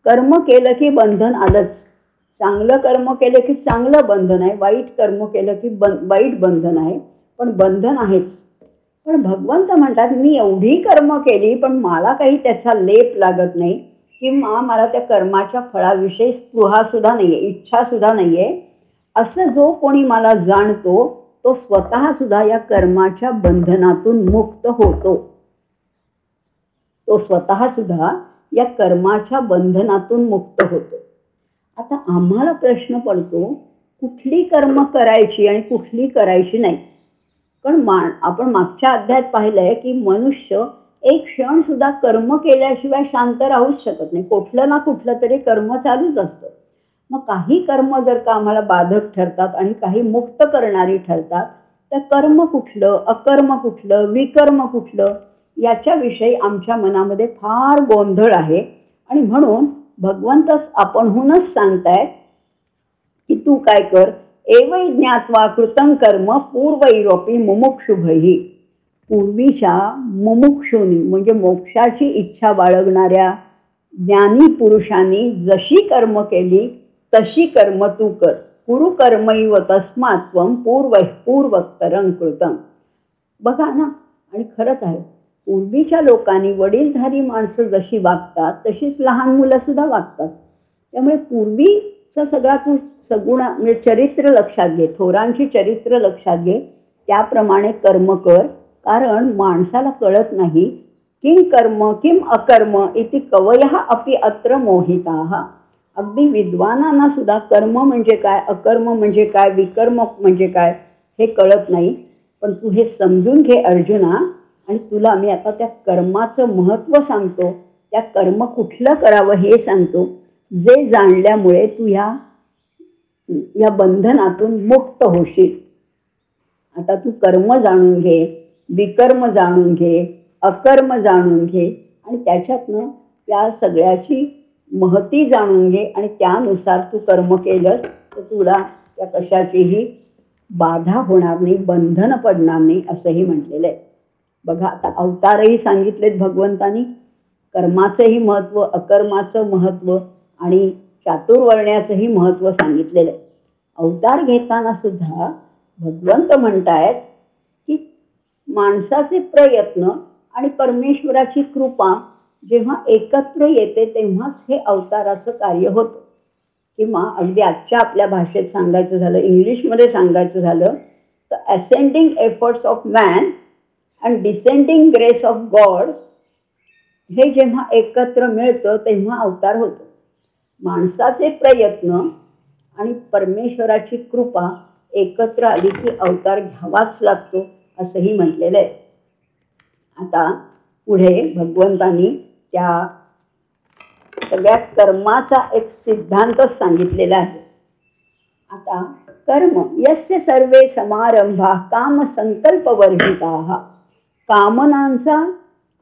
कर्म केलं की बंधन आलंच. चांगलं कर्म केलं की चांगलं बंधन आहे, वाईट कर्म केलं की वाईट बंधन आहे, पण बंधन आहेच. पण भगवंत म्हणतात मी एवढी कर्म केली पण मला काही त्याचा लेप लागत नाही, किंवा मला त्या कर्माच्या फळाविषयी स्पृहा सुद्धा नाहीये, इच्छा सुद्धा नाहीये. असं जो कोणी मला जाणतो तो स्वतः सुद्धा या कर्माच्या बंधनातून मुक्त होतो. तो स्वतः सुद्धा या कर्माच्या बंधनातून मुक्त होतो. आता आम्हाला प्रश्न पडतो, कुठली कर्म करायची आणि कुठली करायची नाही. पण आपण मागच्या अध्यायात पाहिलंय की मनुष्य एक क्षण सुद्धा कर्म केल्याशिवाय शांत राहूच शकत नाही. कुठलं ना कुठलं तरी कर्म चालूच असतं. मग काही कर्म जर का आम्हाला बाधक ठरतात आणि काही मुक्त करणारी ठरतात, तर कर्म कुठलं, अकर्म कुठलं, विकर्म कुठलं, याच्याविषयी आमच्या मनामध्ये फार गोंधळ आहे. आणि म्हणून भगवंतच आपणहूनच सांगतायत की तू काय कर, एवै ज्ञात्वा कृतं कर्म पूर्वैरोपी मुमुक्षुभैः. पूर्वीच्या मुमुक्षुनी म्हणजे मोक्षाची इच्छा बाळगणाऱ्या ज्ञानी पुरुषांनी जशी कर्म केली तशी कर्म तू कर. कुरु कर्मैव तस्मात् त्वं पूर्वोत्तरं कृतं. बघा ना, आणि खरंच आहे, पूर्वीच्या लोकांनी, वडीलधारी माणसं जशी वागतात तशीच लहान मुलं सुद्धा वागतात. त्यामुळे पूर्वीचं सगळा तू सगुण म्हणजे चरित्र लक्षात घे, थोरांची चरित्र लक्षात घे, त्याप्रमाणे कर्म कर. कारण माणसाला कळत नाही किं कर्म किं अकर्म इति कवयः अपि अत्र मोहिताः. अगदी विद्वानांना सुद्धा कर्म म्हणजे काय, अकर्म म्हणजे काय, विकर्म म्हणजे काय हे कळत नाही. पण तू हे समजून घे अर्जुना, आणि तुला मी आता त्या कर्माचं महत्त्व सांगतो, त्या कर्म कुठलं करावं हे सांगतो, जे जाणल्यामुळे तू या बंधनातून मुक्त होशील. आता तू कर्म जाणून घे, विकर्म जाणून घे, अकर्म जाणून घे, आणि त्याच्यातनं त्या सगळ्याची महती जाणून घे, आणि त्यानुसार तू कर्म केलं तर तुला त्या कशाचीही बाधा होणार नाही, बंधन पडणार नाही, असंही म्हटलेलं आहे. बघा, आता अवतारही सांगितलेत भगवंतानी. कर्माचंही महत्त्व, अकर्माचं महत्त्व आणि चातुर्वर्ण्याचंही महत्त्व सांगितलेलं आहे. अवतार घेताना सुद्धा भगवंत म्हणतायत की माणसाचे प्रयत्न आणि परमेश्वराची कृपा जेव्हा एकत्र येते तेव्हाच हे अवताराचं कार्य होतं. किंवा अगदी आजच्या आपल्या भाषेत सांगायचं झालं, इंग्लिशमध्ये सांगायचं झालं तर ascending efforts of man and descending grace of God, हे जेव्हा एकत्र मिळतं तेव्हा अवतार होतो. माणसाचे प्रयत्न आणि परमेश्वराची कृपा एकत्र आली की अवतार घ्यावाच लागतो, असंही म्हटलेलं आहे. आता पुढे भगवंतांनी त्या सगळ्या कर्माचा एक सिद्धांतच सांगितलेला आहे. आता कर्म यस्य सर्वे समारंभा काम संकल्पवर्जिताः. कामनांचा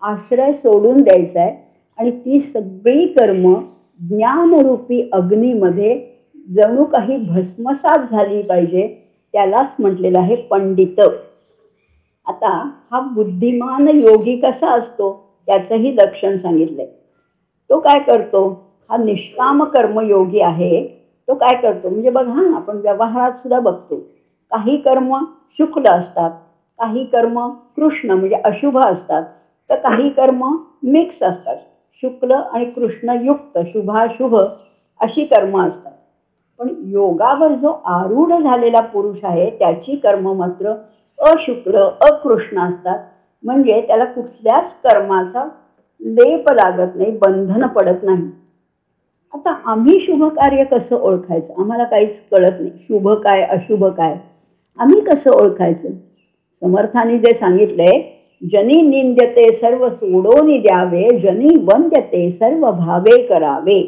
आश्रय सोडून द्यायचा आहे आणि ती सगळी कर्म ज्ञानरूपी अग्नीमध्ये जणू काही भस्मसात झाली पाहिजे, त्यालाच म्हटलेलं आहे पंडित. आता हा बुद्धिमान योगी कसा असतो त्याचंही लक्षण सांगितलंय. तो काय करतो, हा निष्काम कर्मयोगी आहे. तो काय करतो म्हणजे बघा, आपण व्यवहारात सुद्धा बघतो, काही कर्म शुक्ल असतात, काही कर्म कृष्ण म्हणजे अशुभ असतात, तर काही कर्म मिक्स असतात, शुक्ल आणि कृष्ण युक्त, शुभाशुभ अशी कर्म असतात. पण योगावर जो आरूढ झालेला पुरुष आहे त्याची कर्म मात्र अशुक्ल अकृष्ण असतात. म्हणजे त्याला कुठल्याच कर्माचा लेप लागत नाही, बंधन पडत नाही. आता आम्ही शुभ कार्य कसं ओळखायचं, आम्हाला काहीच कळत नाही. शुभ काय अशुभ काय आम्ही कसं ओळखायचं. समर्थांनी जे सांगितलंय, जनी निंद्यते सर्व सोडोनी द्यावे, जनी वंद्यते सर्व भावे करावे.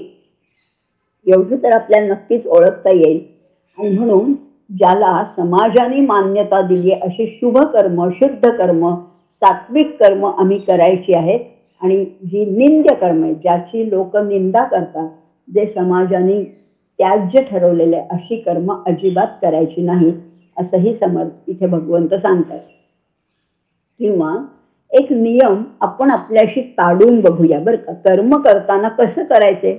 एवढं तर आपल्याला नक्कीच ओळखता येईल. आणि म्हणून ज्याला समाजाने मान्यता दिली अशी शुभ कर्म, शुद्ध कर्म, सात्विक कर्म आम्ही करायची आहेत. आणि जी निंद्य कर्म आहे, ज्याची लोक निंदा करतात, जे समाजाने त्याज्य ठरवलेले अशी कर्म अजिबात करायची नाही, असंही समर्थ इथे भगवंत सांगतात. किंवा एक नियम आपण आपल्याशी काढून बघूया बरं का. कर्म करताना कसं करायचे,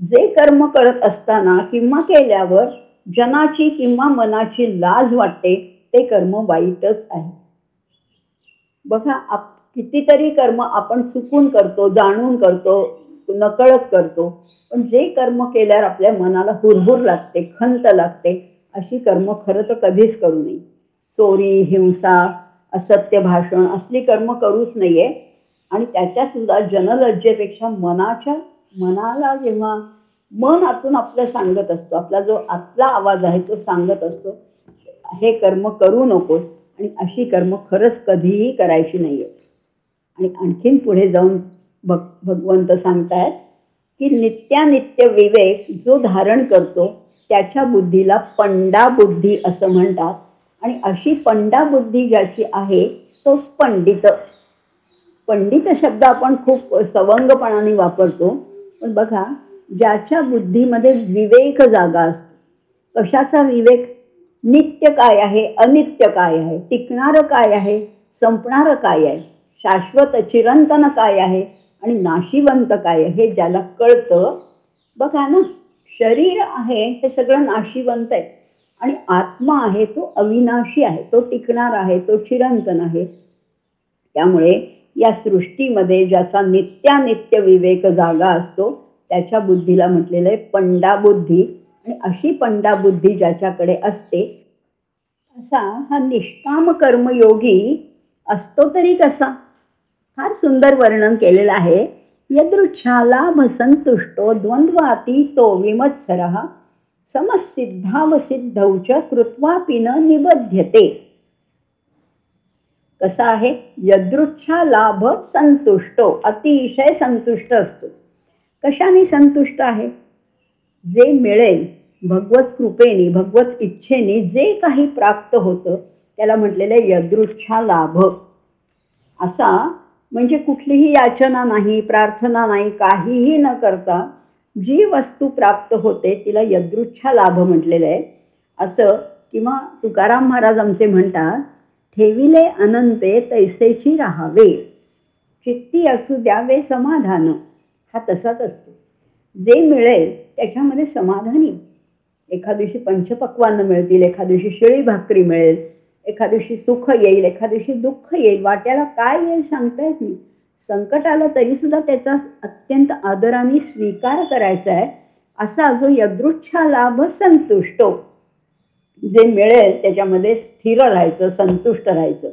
जे कर्म करत असताना किंवा केल्यावर जनाची किंवा मनाची लाज वाटते ते कर्म वाईटच आहे. बघा, कितीतरी कर्म आपण चुकून करतो, जाणून करतो, नकळत करतो, पण जे कर्म केल्यावर आपल्या मनाला हुरहुर लागते, खंत लागते, अशी कर्म खरं तर कधीच करू नये. चोरी, हिंसा, असत्य भाषण असली कर्म करूच नाहीये. आणि त्याच्यात सुद्धा जनलज्जेपेक्षा मनाला जेव्हा मन आतून आपलं सांगत असतो, आपला जो आतला आवाज आहे तो सांगत असतो, हे कर्म करू नकोस, आणि अशी कर्म खरंच कधीही करायची नाहीये. आणि आणखीन पुढे जाऊन भगवंत सांगतायत की नित्यानित्य विवेक जो धारण करतो त्याच्या बुद्धीला पंडा बुद्धी असं म्हणतात. आणि अशी पंडा बुद्धी ज्याची आहे तोच पंडित. पंडित शब्द आपण खूप सवंगपणाने वापरतो, पण बघा, ज्याच्या बुद्धीमध्ये विवेक जागा असतो. कशाचा विवेक, नित्य काय आहे, अनित्य काय आहे, टिकणारं काय आहे, संपणारं काय आहे, शाश्वत चिरंतन काय आहे आणि नाशिवंत काय आहे, हे ज्याला कळतं. बघा ना, शरीर आहे हे सगळं नाशिवंत आहे, आणि आत्मा आहे तो अविनाशी आहे, तो टिकणार आहे, तो चिरंतन आहे. त्यामुळे या सृष्टीमध्ये ज्याचा नित्यानित्य विवेक जागा असतो त्याच्या बुद्धीला म्हटलेलं आहे पंडा बुद्धी. आणि अशी पंडा बुद्धी ज्याच्याकडे असते असा हा निष्काम कर्मयोगी असतो तरी कसा. फार सुंदर वर्णन केलेलं आहे. यदृच्छालाभ संतुष्टो द्वंद्वातीतो विमत्सरः समसिद्धावसिद्धौ च कृत्वापि न निबध्यते. कसा आहे, यदृच्छा लाभ संतुष्टो, अतिशय संतुष्ट असतो. कशाने संतुष्ट आहे, जे मिळेल भगवत कृपेने, भगवत इच्छेने जे काही प्राप्त होतं त्याला म्हटलेलं यदृच्छा लाभ. असा म्हणजे कुठलीही याचना नाही, प्रार्थना नाही, काहीही न करता जी वस्तू प्राप्त होते तिला यदृच्छा लाभ म्हटलेलं आहे. असं, किंवा तुकाराम महाराज आमचे म्हणतात, ठेविले अनंते तैसेची राहावे, चित्ती असू द्यावे समाधान. हा तसाच असतो, जे मिळेल त्याच्यामध्ये समाधानी. एखाद्या दिवशी पंचपक्वान्न मिळतील, एखाद्या दिवशी शिळी भाकरी मिळेल, एखाद्या दिवशी सुख येईल, एखाद्या दिवशी दुःख येईल, वाट्याला काय येईल सांगता येत नाही. संकट आलं तरी सुद्धा त्याचा अत्यंत आदराने स्वीकार करायचा आहे. असा जो यदृच्छा लाभ संतुष्टो, जे मिळेल त्याच्यामध्ये स्थिर राहायचं, संतुष्ट राहायचं.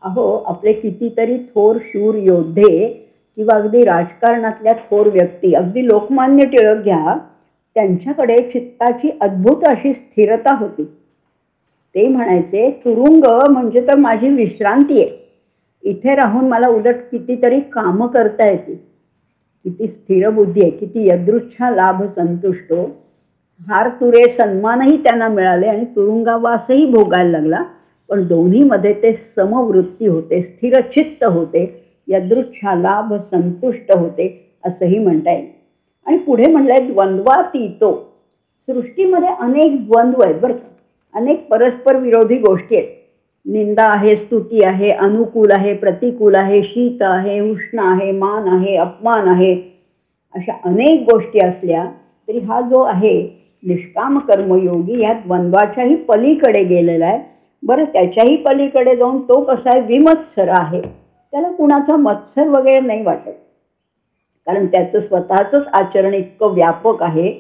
अहो, आपले कितीतरी थोर शूर योद्धे किंवा अगदी राजकारणातल्या थोर व्यक्ती, अगदी लोकमान्य टिळक घ्या, त्यांच्याकडे चित्ताची अद्भुत अशी स्थिरता होती. ते म्हणायचे, तुरुंग म्हणजे तर माझी विश्रांती आहे, इथे राहून मला उलट कितीतरी कामं करता येते. किती स्थिर बुद्धी आहे, किती यदृच्छा लाभ संतुष्टो. हार तुरे सन्मानही त्यांना मिळाले आणि तुरुंगावासही भोगायला लागला, पण दोन्हीमध्ये ते समवृत्ती होते, स्थिर चित्त होते, यदृच्छा लाभ संतुष्ट होते, असंही म्हणता येईल. आणि पुढे म्हणलंय द्वंद्वातीतो. सृष्टीमध्ये अनेक द्वंद्व आहेत बरं का. अनेक परस्पर विरोधी गोष्टी आहेत. निंदा आहे, स्तुती आहे, अनुकूल आहे, प्रतिकूल आहे, शीत आहे, उष्ण आहे, मान आहे, अपमान आहे, अशा अनेक गोष्टी असल्या तरी हा जो आहे निष्काम कर्मयोगी या द्वंद्वाच्याही पलीकडे गेलेला आहे. बरं, त्याच्याही पलीकडे जाऊन तो कसा आहे, विमत्सर आहे. त्याला कुणाचा मत्सर वगैरे नाही वाटत, कारण त्याचं स्वतःचंच आचरण इतकं व्यापक आहे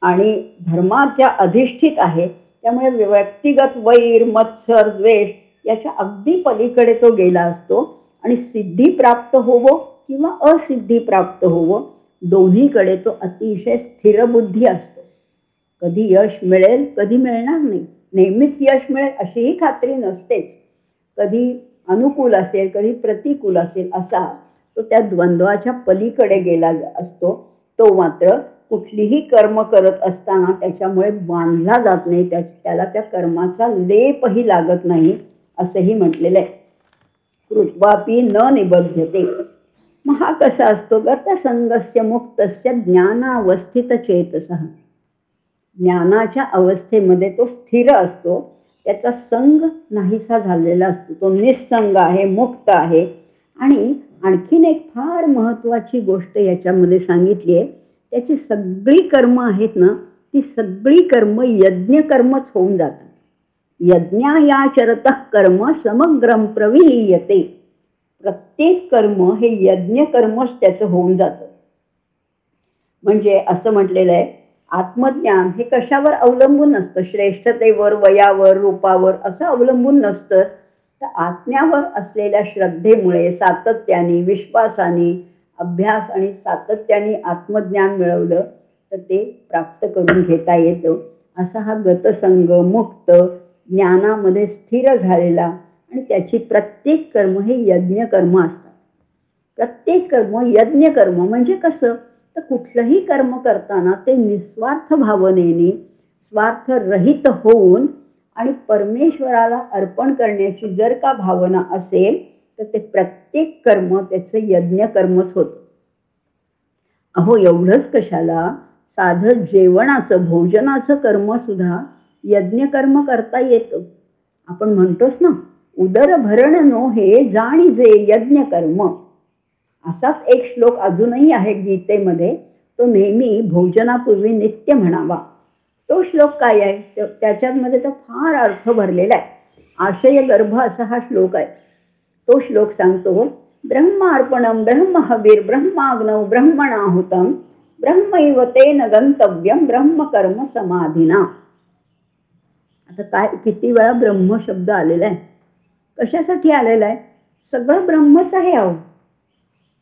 आणि धर्माच्या अधिष्ठित आहे. त्यामुळे व्यक्तिगत वैर, मत्सर, द्वेष याच्या अगदी पलीकडे तो गेला असतो आणि सिद्धी प्राप्त होवो किंवा असिद्धी प्राप्त होवो, दोन्हीकडे तो अतिशय स्थिरबुद्धी असतो. कधी यश मिळेल, कधी मिळणार नाही, नेहमीच यश मिळेल अशीही खात्री नसतेच. कधी अनुकूल असेल, कधी प्रतिकूल असेल, असा तो त्या द्वंद्वाच्या पलीकडे गेला असतो. तो मात्र कुठलीही कर्म करत असताना त्याच्यामुळे बांधला जात नाही, त्याला त्या कर्माचा लेपही लागत नाही, असंही म्हटलेलं आहे. कृत्वापि न निबध्यते. मग हा कसा असतो, गतसंगस्य मुक्तस्य ज्ञानावस्थित चेतसः. ज्ञानाच्या अवस्थेमध्ये तो स्थिर असतो, त्याचा संग नाहीसा झालेला असतो, तो निस्संग आहे, मुक्त आहे. आणि आणखीन एक फार महत्त्वाची गोष्ट याच्यामध्ये सांगितली आहे, त्याची सगळी कर्म आहेत ना, ती सगळी कर्म यज्ञकर्मच होऊन जातात. यज्ञायाचरतः कर्म समग्रम प्रविलीयते. प्रत्येक कर्म हे यज्ञकर्मच त्याचं होऊन जातं. म्हणजे असं म्हटलेलं आहे, आत्मज्ञान हे कशावर अवलंबून नसतं, श्रेष्ठतेवर, वयावर, रूपावर असं अवलंबून नसतं. तर आत्म्यावर असलेल्या श्रद्धेमुळे, सातत्याने, विश्वासाने, अभ्यास आणि सातत्याने आत्मज्ञान मिळवलं तर ते प्राप्त करून घेता येतं. असा हा गतसंग, मुक्त, ज्ञानामध्ये स्थिर झालेला आणि त्याची प्रत्येक कर्म हे यज्ञकर्म असतात. प्रत्येक कर्म यज्ञकर्म म्हणजे कसं, तर कुठलंही कर्म करताना ते निस्वार्थ भावनेने, स्वार्थरहित होऊन आणि परमेश्वराला अर्पण करण्याची जर का भावना असेल तर ते प्रत्येक कर्म त्याचं यज्ञकर्मच होतं. अहो, एवढंच कशाला, साधं जेवणाचं, भोजनाचं कर्म सुद्धा यज्ञकर्म करता येतं. आपण म्हणतोच ना, उदर भरण नो हे जाणी जे यज्ञकर्म. असाच एक श्लोक अजूनही आहे गीतेमध्ये, तो नेहमी भोजनापूर्वी नित्य म्हणावा. तो श्लोक काय आहे, त्याच्यामध्ये तर फार अर्थ भरलेला आहे. आशय गर्भ असा हा श्लोक आहे. तो श्लोक सांगतो, ब्रह्मार्पणम ब्रह्महवीर ब्रह्माग्नौ ब्रह्मणाहुतम ब्रह्मैव तेन गंतव्यम ब्रह्मकर्म समाधिना. आता काय, किती वेळा ब्रह्म शब्द आलेला आहे, कशासाठी आलेला आहे, सगळं ब्रह्मच आहे. अहो,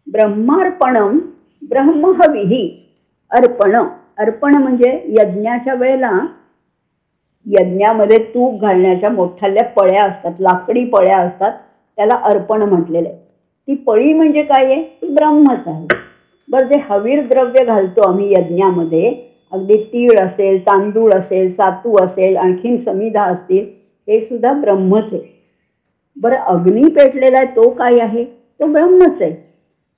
ब्रह्मार्पणम ब्रह्महविही. अर्पण, अर्पण म्हणजे यज्ञाच्या वेळेला यज्ञामध्ये तूप घालण्याच्या मोठ्याल्या पळ्या असतात, लाकडी पळ्या असतात, त्याला अर्पण म्हटलेलं आहे. ती पळी म्हणजे काय आहे, ती ब्रह्मच आहे. बरं, जे हवीर द्रव्य घालतो आम्ही यज्ञामध्ये, अगदी तीळ असेल, तांदूळ असेल, सातू असेल, आणखीन समिधा असतील, हे सुद्धा ब्रह्मच आहे. बरं, अग्नी पेटलेला आहे तो काय आहे, तो ब्रह्मच आहे.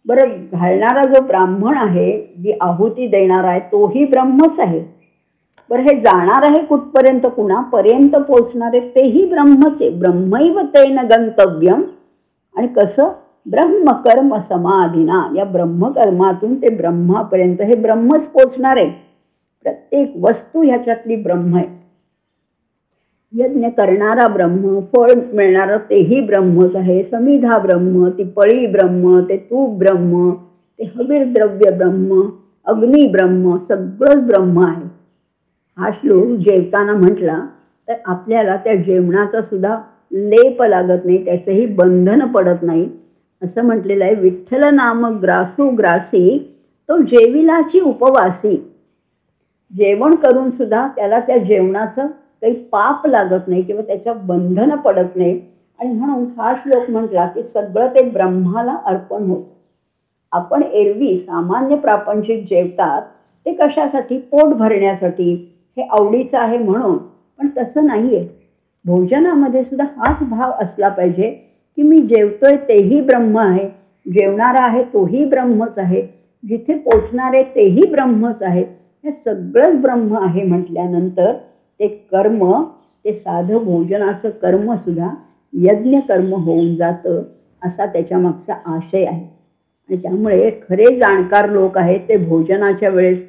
बरं, घालणारा जो ब्राह्मण आहे, जी आहुती देणार आहे, तोही ब्रह्मच आहे. बरं, हे जाणार आहे कुठपर्यंत, कुणापर्यंत पोचणार आहे, तेही ब्रह्मच आहे. ब्रह्मैव तेन गंतव्यम. आणि कसं, ब्रह्मकर्म समाधिना. या ब्रह्मकर्मातून ते ब्रह्मापर्यंत हे ब्रह्मच पोचणार आहे. प्रत्येक वस्तू ह्याच्यातली ब्रह्म आहे. यज्ञ करणारा ब्रह्म, फळ मिळणारं तेही ब्रह्मच आहे. समिधा ब्रह्म, ती पळी ब्रह्म, ते तूप ब्रह्म, ते हवीर द्रव्य ब्रह्म, अग्नी ब्रह्म, सगळंच ब्रह्म आहे. हा श्लोक जेवताना म्हटला तर आपल्याला त्या जेवणाचा सुद्धा लेप लागत नाही, त्याचंही बंधन पडत नाही. असं म्हटलेलं आहे, विठ्ठल नाम ग्रासू ग्रासी तो जेविलाची उपवासी. जेवण करून सुद्धा त्याला त्या जेवणाचं काही पाप लागत नाही किंवा त्याच्या बंधन पडत नाही. आणि म्हणून हा श्लोक म्हटला की सगळं ते ब्रह्माला अर्पण होतं. आपण एरवी सामान्य प्रापंचिक जेवतात ते कशासाठी, पोट भरण्यासाठी, हे आवडीचं आहे म्हणून. पण तसं नाही आहे. भोजनामध्ये सुद्धा हाच भाव असला पाहिजे की मी जेवतोय तेही ब्रह्म आहे, जेवणारा आहे तोही ब्रह्मच आहे, जिथे पोचणारे तेही ब्रह्मच आहे, हे सगळंच ब्रह्म आहे म्हटल्यानंतर ते कर्म ते साधं भोजनाचं कर्मसुद्धा यज्ञ कर्म होऊन जातं, असा त्याच्या मागचा आशय आहे. आणि त्यामुळे खरे जाणकार लोक आहेत ते भोजनाच्या वेळेस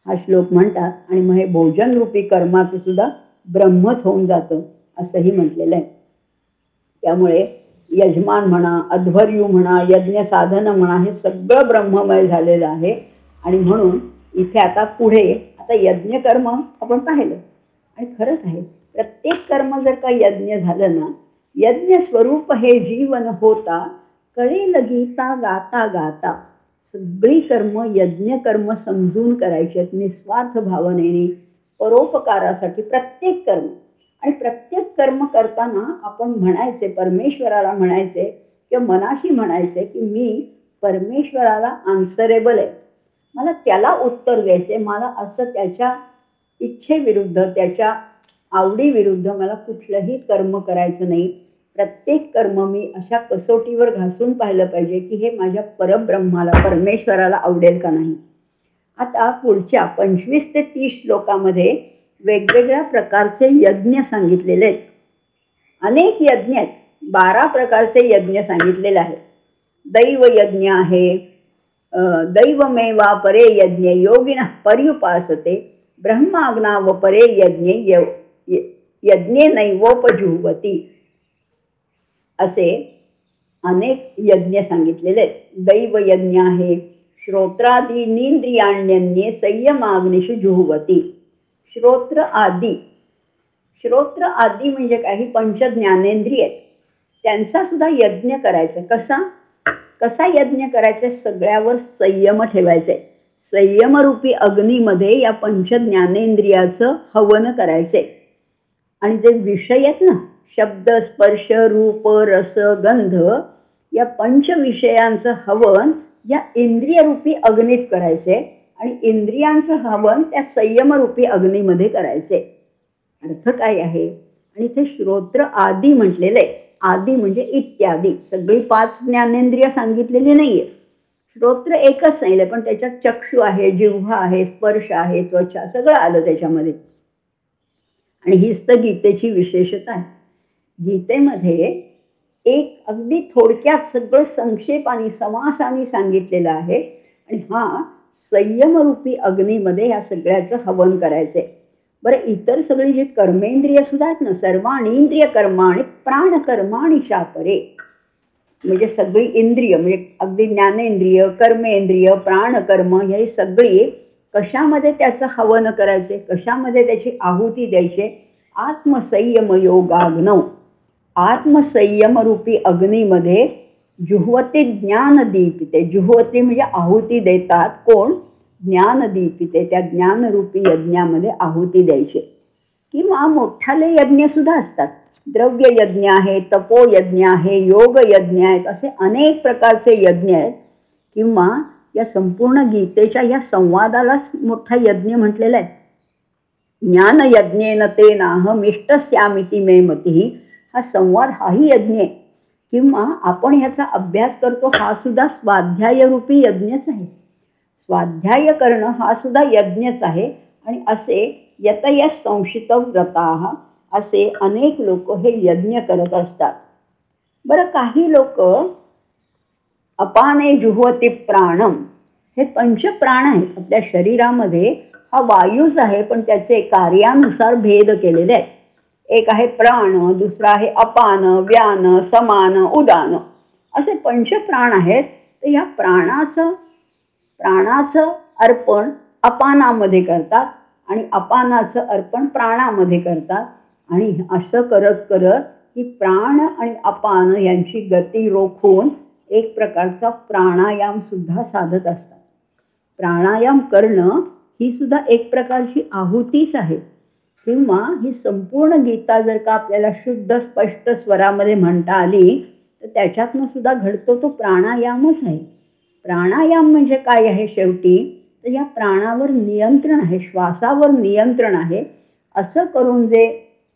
हा श्लोक म्हणतात आणि मग हे भोजनरूपी कर्माचं सुद्धा ब्रह्मच होऊन जातं असंही म्हटलेलं आहे. त्यामुळे यजमान म्हणा, अध्वर्यू म्हणा, यज्ञ साधन म्हणा, हे सगळं ब्रह्ममय झालेलं आहे. आणि म्हणून इथे आता पुढे आता यज्ञ कर्म आपण पाहिलं आणि खरंच आहे, प्रत्येक कर्म जर का यज्ञ झालं ना, यज्ञ स्वरूप हे जीवन होता, कळेल गीता गाता गाता. सगळी कर्म यज्ञ कर्म समजून करायची आहेत, निस्वार्थ भावनेने, परोपकारासाठी प्रत्येक कर्म. आणि प्रत्येक कर्म करताना आपण म्हणायचे, परमेश्वराला म्हणायचे किंवा मनाशी म्हणायचे की मी परमेश्वराला आन्सरेबल आहे, मला त्याला उत्तर द्यायचे. मला असं त्याच्या इच्छेविरुद्ध, त्याच्या आवडीविरुद्ध मला कुठलंही कर्म करायचं नाही. प्रत्येक कर्म मी अशा कसोटीवर घासून पाहिलं पाहिजे की हे माझ्या परब्रह्माला, परमेश्वराला आवडेल का नाही. आता पुढच्या 25 ते 30 श्लोकामध्ये वेगवेगळ्या प्रकारचे यज्ञ सांगितलेले आहेत. अनेक यज्ञ आहेत, 12 प्रकारचे यज्ञ सांगितलेले आहेत. दैव यज्ञ आहे, दैवमेवा परे यज्ञ योगिनः पर्युपासते, ब्रह्माग्ना व परे यज्ञ यज्ञे नैवोपजुह्वति. असे अनेक यज्ञ सांगितलेले आहेत. दैव यज्ञ आहे, श्रोत्रादी निंद्रियाण्यन्ये संयमाग्निषु जुह्वति. श्रोत्र आदी, श्रोत्र आदी म्हणजे काही पंच ज्ञानेंद्रिय आहेत, त्यांचा सुद्धा यज्ञ करायचा. कसा यज्ञ करायचा? सगळ्यावर संयम ठेवायचे. संयमरूपी अग्नीमध्ये या पंच ज्ञानेंद्रियाचं हवन करायचे. आणि जे विषय आहेत ना, शब्द स्पर्श रूप रस गंध, या पंच विषयांचं हवन या इंद्रियरूपी अग्नीत करायचे आणि इंद्रियांचं हवन त्या संयमरूपी अग्नीमध्ये करायचे. अर्थ काय आहे? आणि इथे श्रोत्र आदी म्हटलेलं आहे. आदी म्हणजे इत्यादी, सगळी 5 ज्ञानेंद्रिय सांगितलेली नाहीये. श्रोत्र एकच नाही, पण त्याच्यात चक्षु आहे, जिव्हा आहे, स्पर्श आहे, त्वचा, सगळं आलं त्याच्यामध्ये. आणि हीच तर गीतेची विशेषता आहे. गीतेमध्ये एक अगदी थोडक्यात सगळं संक्षेपाने समासाने सांगितलेलं आहे. आणि हा संयमरूपी अग्नीमध्ये या सगळ्याचं हवन करायचंय. बरं, इतर सगळी जी कर्मेंद्रिय सुद्धा आहेत ना, सर्वाणी इंद्रिय कर्माणि प्राणकर्माणि चापरे, म्हणजे सगळी इंद्रिय म्हणजे अगदी ज्ञानेंद्रिय, कर्मेंद्रिय, प्राणकर्म, हे सगळी कशामध्ये त्याचं हवन करायचे, कशामध्ये त्याची आहुती द्यायचे? आत्मसंयम योगाग्नौ, आत्मसंयमरूपी अग्नीमध्ये जुह्वते ज्ञानदीपिते. जुह्वते म्हणजे आहुती देतात. कोण? ज्ञानदीपिते. त्या ज्ञानरूपी यज्ञामध्ये आहुती द्यायचे. किंवा मोठाले यज्ञ सुद्धा असतात. द्रव्य यज्ञ आहे, तपोयज्ञ आहे, योग यज्ञ आहेत, असे अनेक प्रकारचे यज्ञ आहेत. किंवा या संपूर्ण गीतेच्या या संवादालाच मोठा यज्ञ म्हटलेला आहे. ज्ञान यज्ञेन तेनाहम् इष्टस्यामिति मे मतिः. हा संवाद हाही यज्ञ आहे. किंवा आपण ह्याचा अभ्यास करतो, हा सुद्धा स्वाध्यायरूपी यज्ञच आहे. स्वाध्याय करणं हा सुद्धा यज्ञच आहे. आणि असे यतयः संशित व्रताः, असे अनेक लोक हे यज्ञ करत असतात. बरं, काही लोक अपाने जुह्वति प्राणम, हे पंचप्राण आहेत. आपल्या शरीरामध्ये हा वायूच आहे, पण त्याचे कार्यानुसार भेद केलेले आहेत. एक आहे प्राण, दुसरा आहे अपान, व्यान, समान, उदान, असे पंचप्राण आहेत. तर या प्राणाचं अर्पण अपानामध्ये करतात आणि अपानाचं अर्पण प्राणामध्ये करतात. आणि असं करत करत ही प्राण आणि अपान यांची गती रोखून एक प्रकारचा प्राणायाम सुद्धा साधत असतात. प्राणायाम करणं ही सुद्धा एक प्रकारची आहुतीच आहे. किंवा ही संपूर्ण गीता जर का आपल्याला शुद्ध स्पष्ट स्वरामध्ये म्हणता आली तर त्याच्यातनं सुद्धा घडतो तो प्राणायामच आहे. प्राणायाम म्हणजे काय आहे? शेवटी तर या प्राणावर नियंत्रण आहे, श्वासावर नियंत्रण आहे. असं करून जे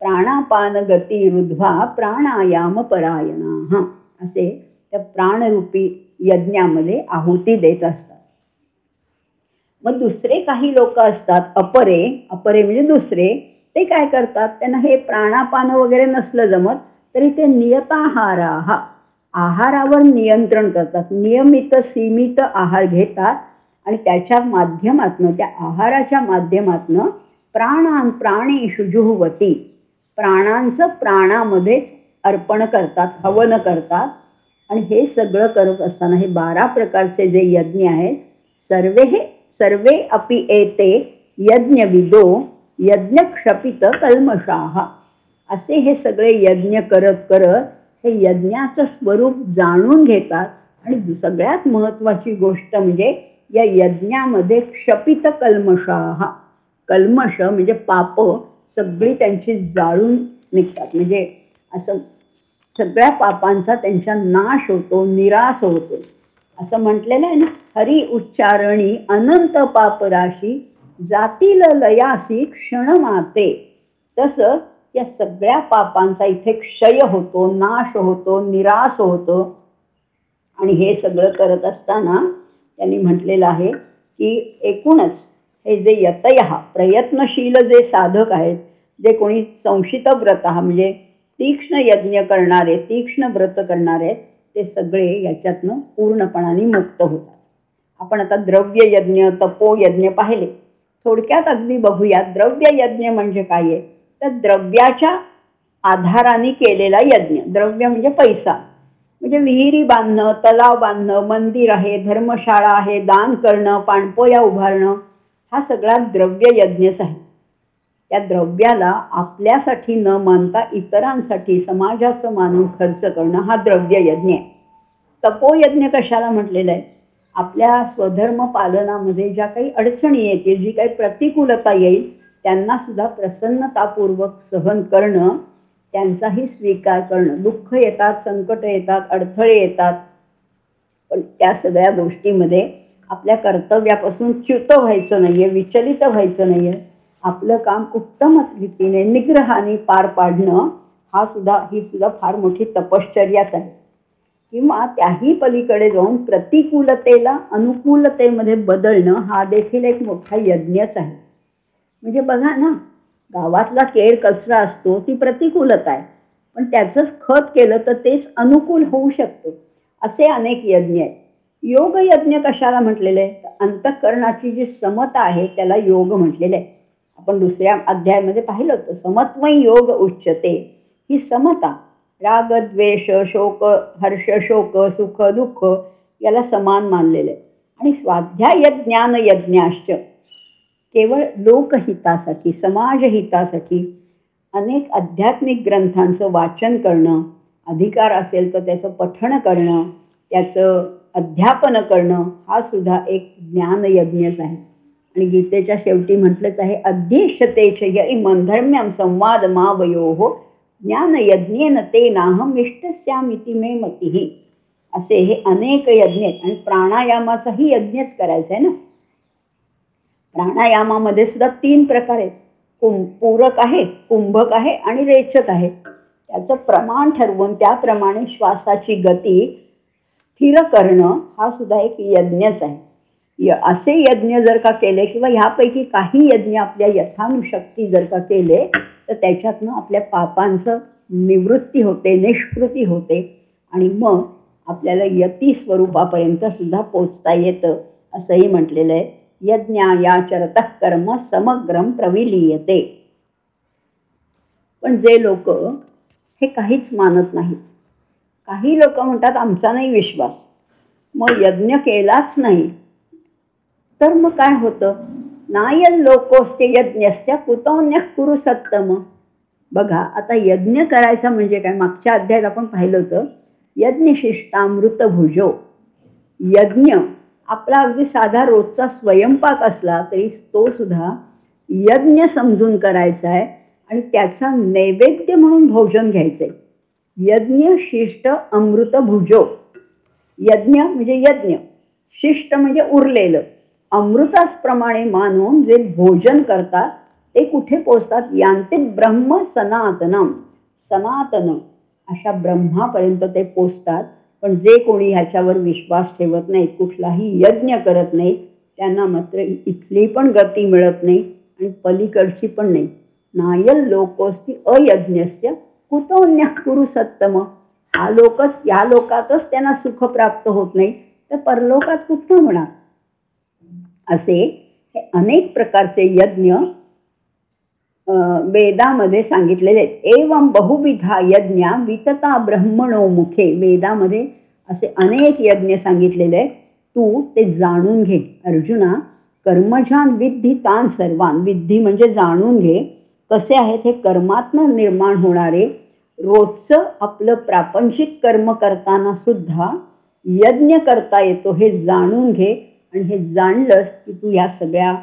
प्राणापान गती रुद्ध्वा प्राणायाम परायणाः, असे त्या प्राणरूपी यज्ञामध्ये आहुती देत असतात. मग दुसरे काही लोक असतात अपरे, अपरे म्हणजे दुसरे, ते काय करतात, त्यांना हे प्राणापान वगैरे नसलं जमत तरी ते नियताहाराः, आहारावर नियंत्रण करतात. नियमित सीमित आहार घेतात आणि त्याच्या माध्यमातनं, त्या आहाराच्या माध्यमातनं प्राणेषु जुह्वति, प्राणांचं प्राणामध्ये अर्पण करतात, हवन करतात. आणि हे सगळं करत असताना हे 12 प्रकारचे जे यज्ञ आहेत, सर्वे अपि एते यज्ञविदो यज्ञक्षपित कल्मषाः, असे हे सगळे यज्ञ करत करत हे यज्ञाचं स्वरूप जाणून घेतात. आणि सगळ्यात महत्त्वाची गोष्ट म्हणजे या यज्ञामध्ये क्षपित कल्मषाः, कल्मष म्हणजे पाप सगळी त्यांची जाळून निघतात. म्हणजे असं सगळ्या पापांचा त्यांचा नाश होतो, निराश होतो. असं म्हटलेलं आहे ना, हरी उच्चारणी अनंत पापराशी जातील लयासी क्षणमाते. तसं या सगळ्या पापांचा इथे क्षय होतो, नाश होतो, निराश होतो. आणि हे सगळं करत असताना त्यांनी म्हटलेलं आहे की एकूणच हे जे यतयः प्रयत्नशील जे साधक आहेत, जे कोणी संशित व्रत म्हणजे तीक्ष्ण यज्ञ करणारे, तीक्ष्ण व्रत करणारे, ते सगळे याच्यातनं पूर्णपणाने मुक्त होतात. आपण आता द्रव्य यज्ञ, तपोयज्ञ पाहिले. थोडक्यात अगदी बघूया, द्रव्य यज्ञ म्हणजे काय आहे, तर द्रव्याच्या आधाराने केलेला यज्ञ. द्रव्य म्हणजे पैसा, म्हणजे विहिरी बांधणं, तलाव बांधणं, मंदिर आहे, धर्मशाळा आहे, दान करणं, पाणपोया उभारणं, हा सगळा द्रव्य यज्ञच आहे. त्या द्रव्याला आपल्यासाठी न मानता इतरांसाठी, समाजाचं मानून खर्च करणं हा द्रव्य यज्ञ आहे. तपोयज्ञ कशाला म्हटलेलं आहे, आपल्या स्वधर्म पालनामध्ये ज्या काही अडचणी येतील, जी काही प्रतिकूलता येईल, त्यांना सुद्धा प्रसन्नतापूर्वक सहन करणं, त्यांचाही स्वीकार करणं. दुःख येतात, संकट येतात, अडथळे येतात, पण त्या सगळ्या गोष्टीमध्ये आपल्या कर्तव्यापासून च्युत व्हायचं नाहीये, विचलित व्हायचं नाहीये. आपलं काम उत्तम रीतीने निग्रहाने पार पाडणं ही सुद्धा फार मोठी तपश्चर्याच आहे. किंवा त्याही पलीकडे जाऊन प्रतिकूलतेला अनुकूलतेमध्ये बदलणं हा देखील एक मोठा यज्ञच आहे. म्हणजे बघा ना, गावातला केर कचरा असतो, ती प्रतिकूलता आहे, पण त्याचंच खत केलं तर तेच अनुकूल होऊ शकतं. असे अनेक यज्ञ आहेत. योग यज्ञ कशाला म्हटलेलं आहे, अंतःकरणाची जी समता आहे त्याला योग म्हटलेलं आहे. आपण दुसऱ्या अध्यायामध्ये पाहिलं होतं, समत्वय योग उच्यते. ही समता, राग द्वेष शोक हर्ष शोक सुख दुःख याला समान मानलेलं आहे. आणि स्वाध्याय ज्ञान यज्ञाश्च केवळ लोकहितासाठी, समाजहितासाठी अनेक आध्यात्मिक ग्रंथांचं वाचन करणं, अधिकार असेल तर त्याचं पठण करणं, त्याचं अध्यापन करणं, हा सुद्धा एक ज्ञानयज्ञच आहे. आणि गीतेच्या शेवटी म्हटलंच आहे, अध्येष्यतेच इमं धर्म्यं संवाद मावयोः ज्ञानयज्ञेन ते नाहम इष्टस्यामिति मे मतिः. असे हे अनेक यज्ञ आहेत. आणि प्राणायामाचाही यज्ञच करायचा आहे ना. प्राणायामामध्ये सुद्धा 3 प्रकार आहेत. पूरक आहे, कुंभक आहे आणि रेचक आहे. त्याचं प्रमाण ठरवून त्याप्रमाणे श्वासाची गती स्थिर करणं हा सुद्धा एक यज्ञच आहे. असे यज्ञ जर का केले किंवा ह्यापैकी काही यज्ञ आपल्या यथानुशक्ती जर का केले तर त्याच्यातनं आपल्या पापांचं निवृत्ती होते, निष्कृती होते आणि मग आपल्याला यती स्वरूपापर्यंत सुद्धा पोचता येतं. असंही म्हटलेलं आहे, यज्ञायाचरतः कर्म समग्रम प्रविलीयते. पण जे लोक हे काहीच मानत नाहीत, काही लोक म्हणतात आमचा नाही विश्वास, मग यज्ञ केलाच नाही तर मग काय होतं, नायन लोकोस्ते यज्ञस्य कुतोन्यः कुरु सत्तम. बघा आता यज्ञ करायचा म्हणजे काय, मागच्या अध्यायात आपण पाहिलं होतं, यज्ञशिष्टामृत भुजो. यज्ञ आपला अगदी साधा रोजचा स्वयंपाक असला तरी तो सुद्धा यज्ञ समजून करायचा आहे आणि त्याचा नैवेद्य म्हणून भोजन घ्यायचंय. यज्ञ शिष्ट अमृत भुजो. यज्ञ म्हणजे यज्ञ, शिष्ट म्हणजे उरलेलं, अमृताप्रमाणे मानून जे भोजन करतात ते कुठे पोचतात, यांते ब्रह्म सनातनम. सनातन अशा ब्रह्मापर्यंत ते पोचतात. पण जे कोणी ह्याच्यावर विश्वास ठेवत नाहीत, कुठलाही यज्ञ करत नाहीत, त्यांना मात्र इथली पण गती मिळत नाही आणि पलीकडची पण नाही. नायल लोकोस्ति अयज्ञस्य कुतोन्यः कुरु सत्तम. या लोकातच त्यांना सुख प्राप्त होत नाही, तर परलोकात कुठं म्हणा. असे हे अनेक प्रकारचे यज्ञ वेदामध्ये सांगितलेले आहेत. एवं बहुविधा यज्ञा वितता ब्रह्मणो मुखे. वेदामध्ये असे अनेक यज्ञ सांगितलेले आहेत. तू ते जाणून घे. अर्जुना, कर्मजान विद्धी तान सर्वान. विद्धी म्हणजे जाणून घे. कसे आहेत हे कर्मातनं निर्माण होणारे रोजचं आपलं प्रापंचिक कर्म करताना सुद्धा यज्ञ करता येतो हे जाणून घे. आणि हे जाणलंस की तू या सगळ्या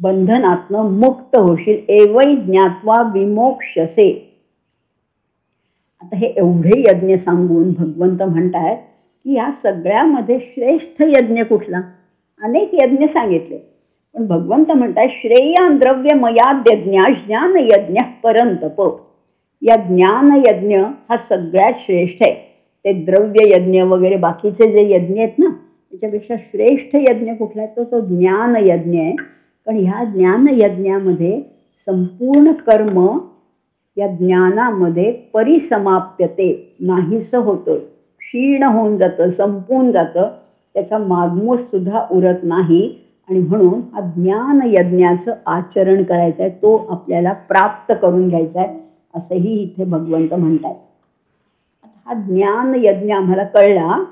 बंधनातनं मुक्त होशील. एवै ज्ञात्वा विमोक्षसे. आता हे एवढे यज्ञ सांगून भगवंत म्हणतायत की या सगळ्यामध्ये श्रेष्ठ यज्ञ कुठला. अनेक यज्ञ सांगितले, पण भगवंत म्हणताय श्रेयान द्रव्यमयाद यज्ञ ज्ञान यज्ञ परंतप. या ज्ञान यज्ञ हा सगळ्यात श्रेष्ठ आहे. ते द्रव्य यज्ञ वगैरे बाकीचे जे यज्ञ आहेत ना, त्याच्यापेक्षा श्रेष्ठ यज्ञ कुठला आहे तो ज्ञान यज्ञ आहे. पण ह्या ज्ञान यज्ञामध्ये संपूर्ण कर्म या ज्ञानामध्ये परिसमाप्यते, नाहीसं होतं, क्षीण होऊन जातं, संपून जातं, त्याचा मागमूस सुद्धा उरत नाही. आणि म्हणून हा ज्ञान यज्ञाचं आचरण करायचं आहे, तो आपल्याला प्राप्त करून घ्यायचा आहे, असंही इथे भगवंत म्हणतात. हा ज्ञान यज्ञ आम्हाला कळला,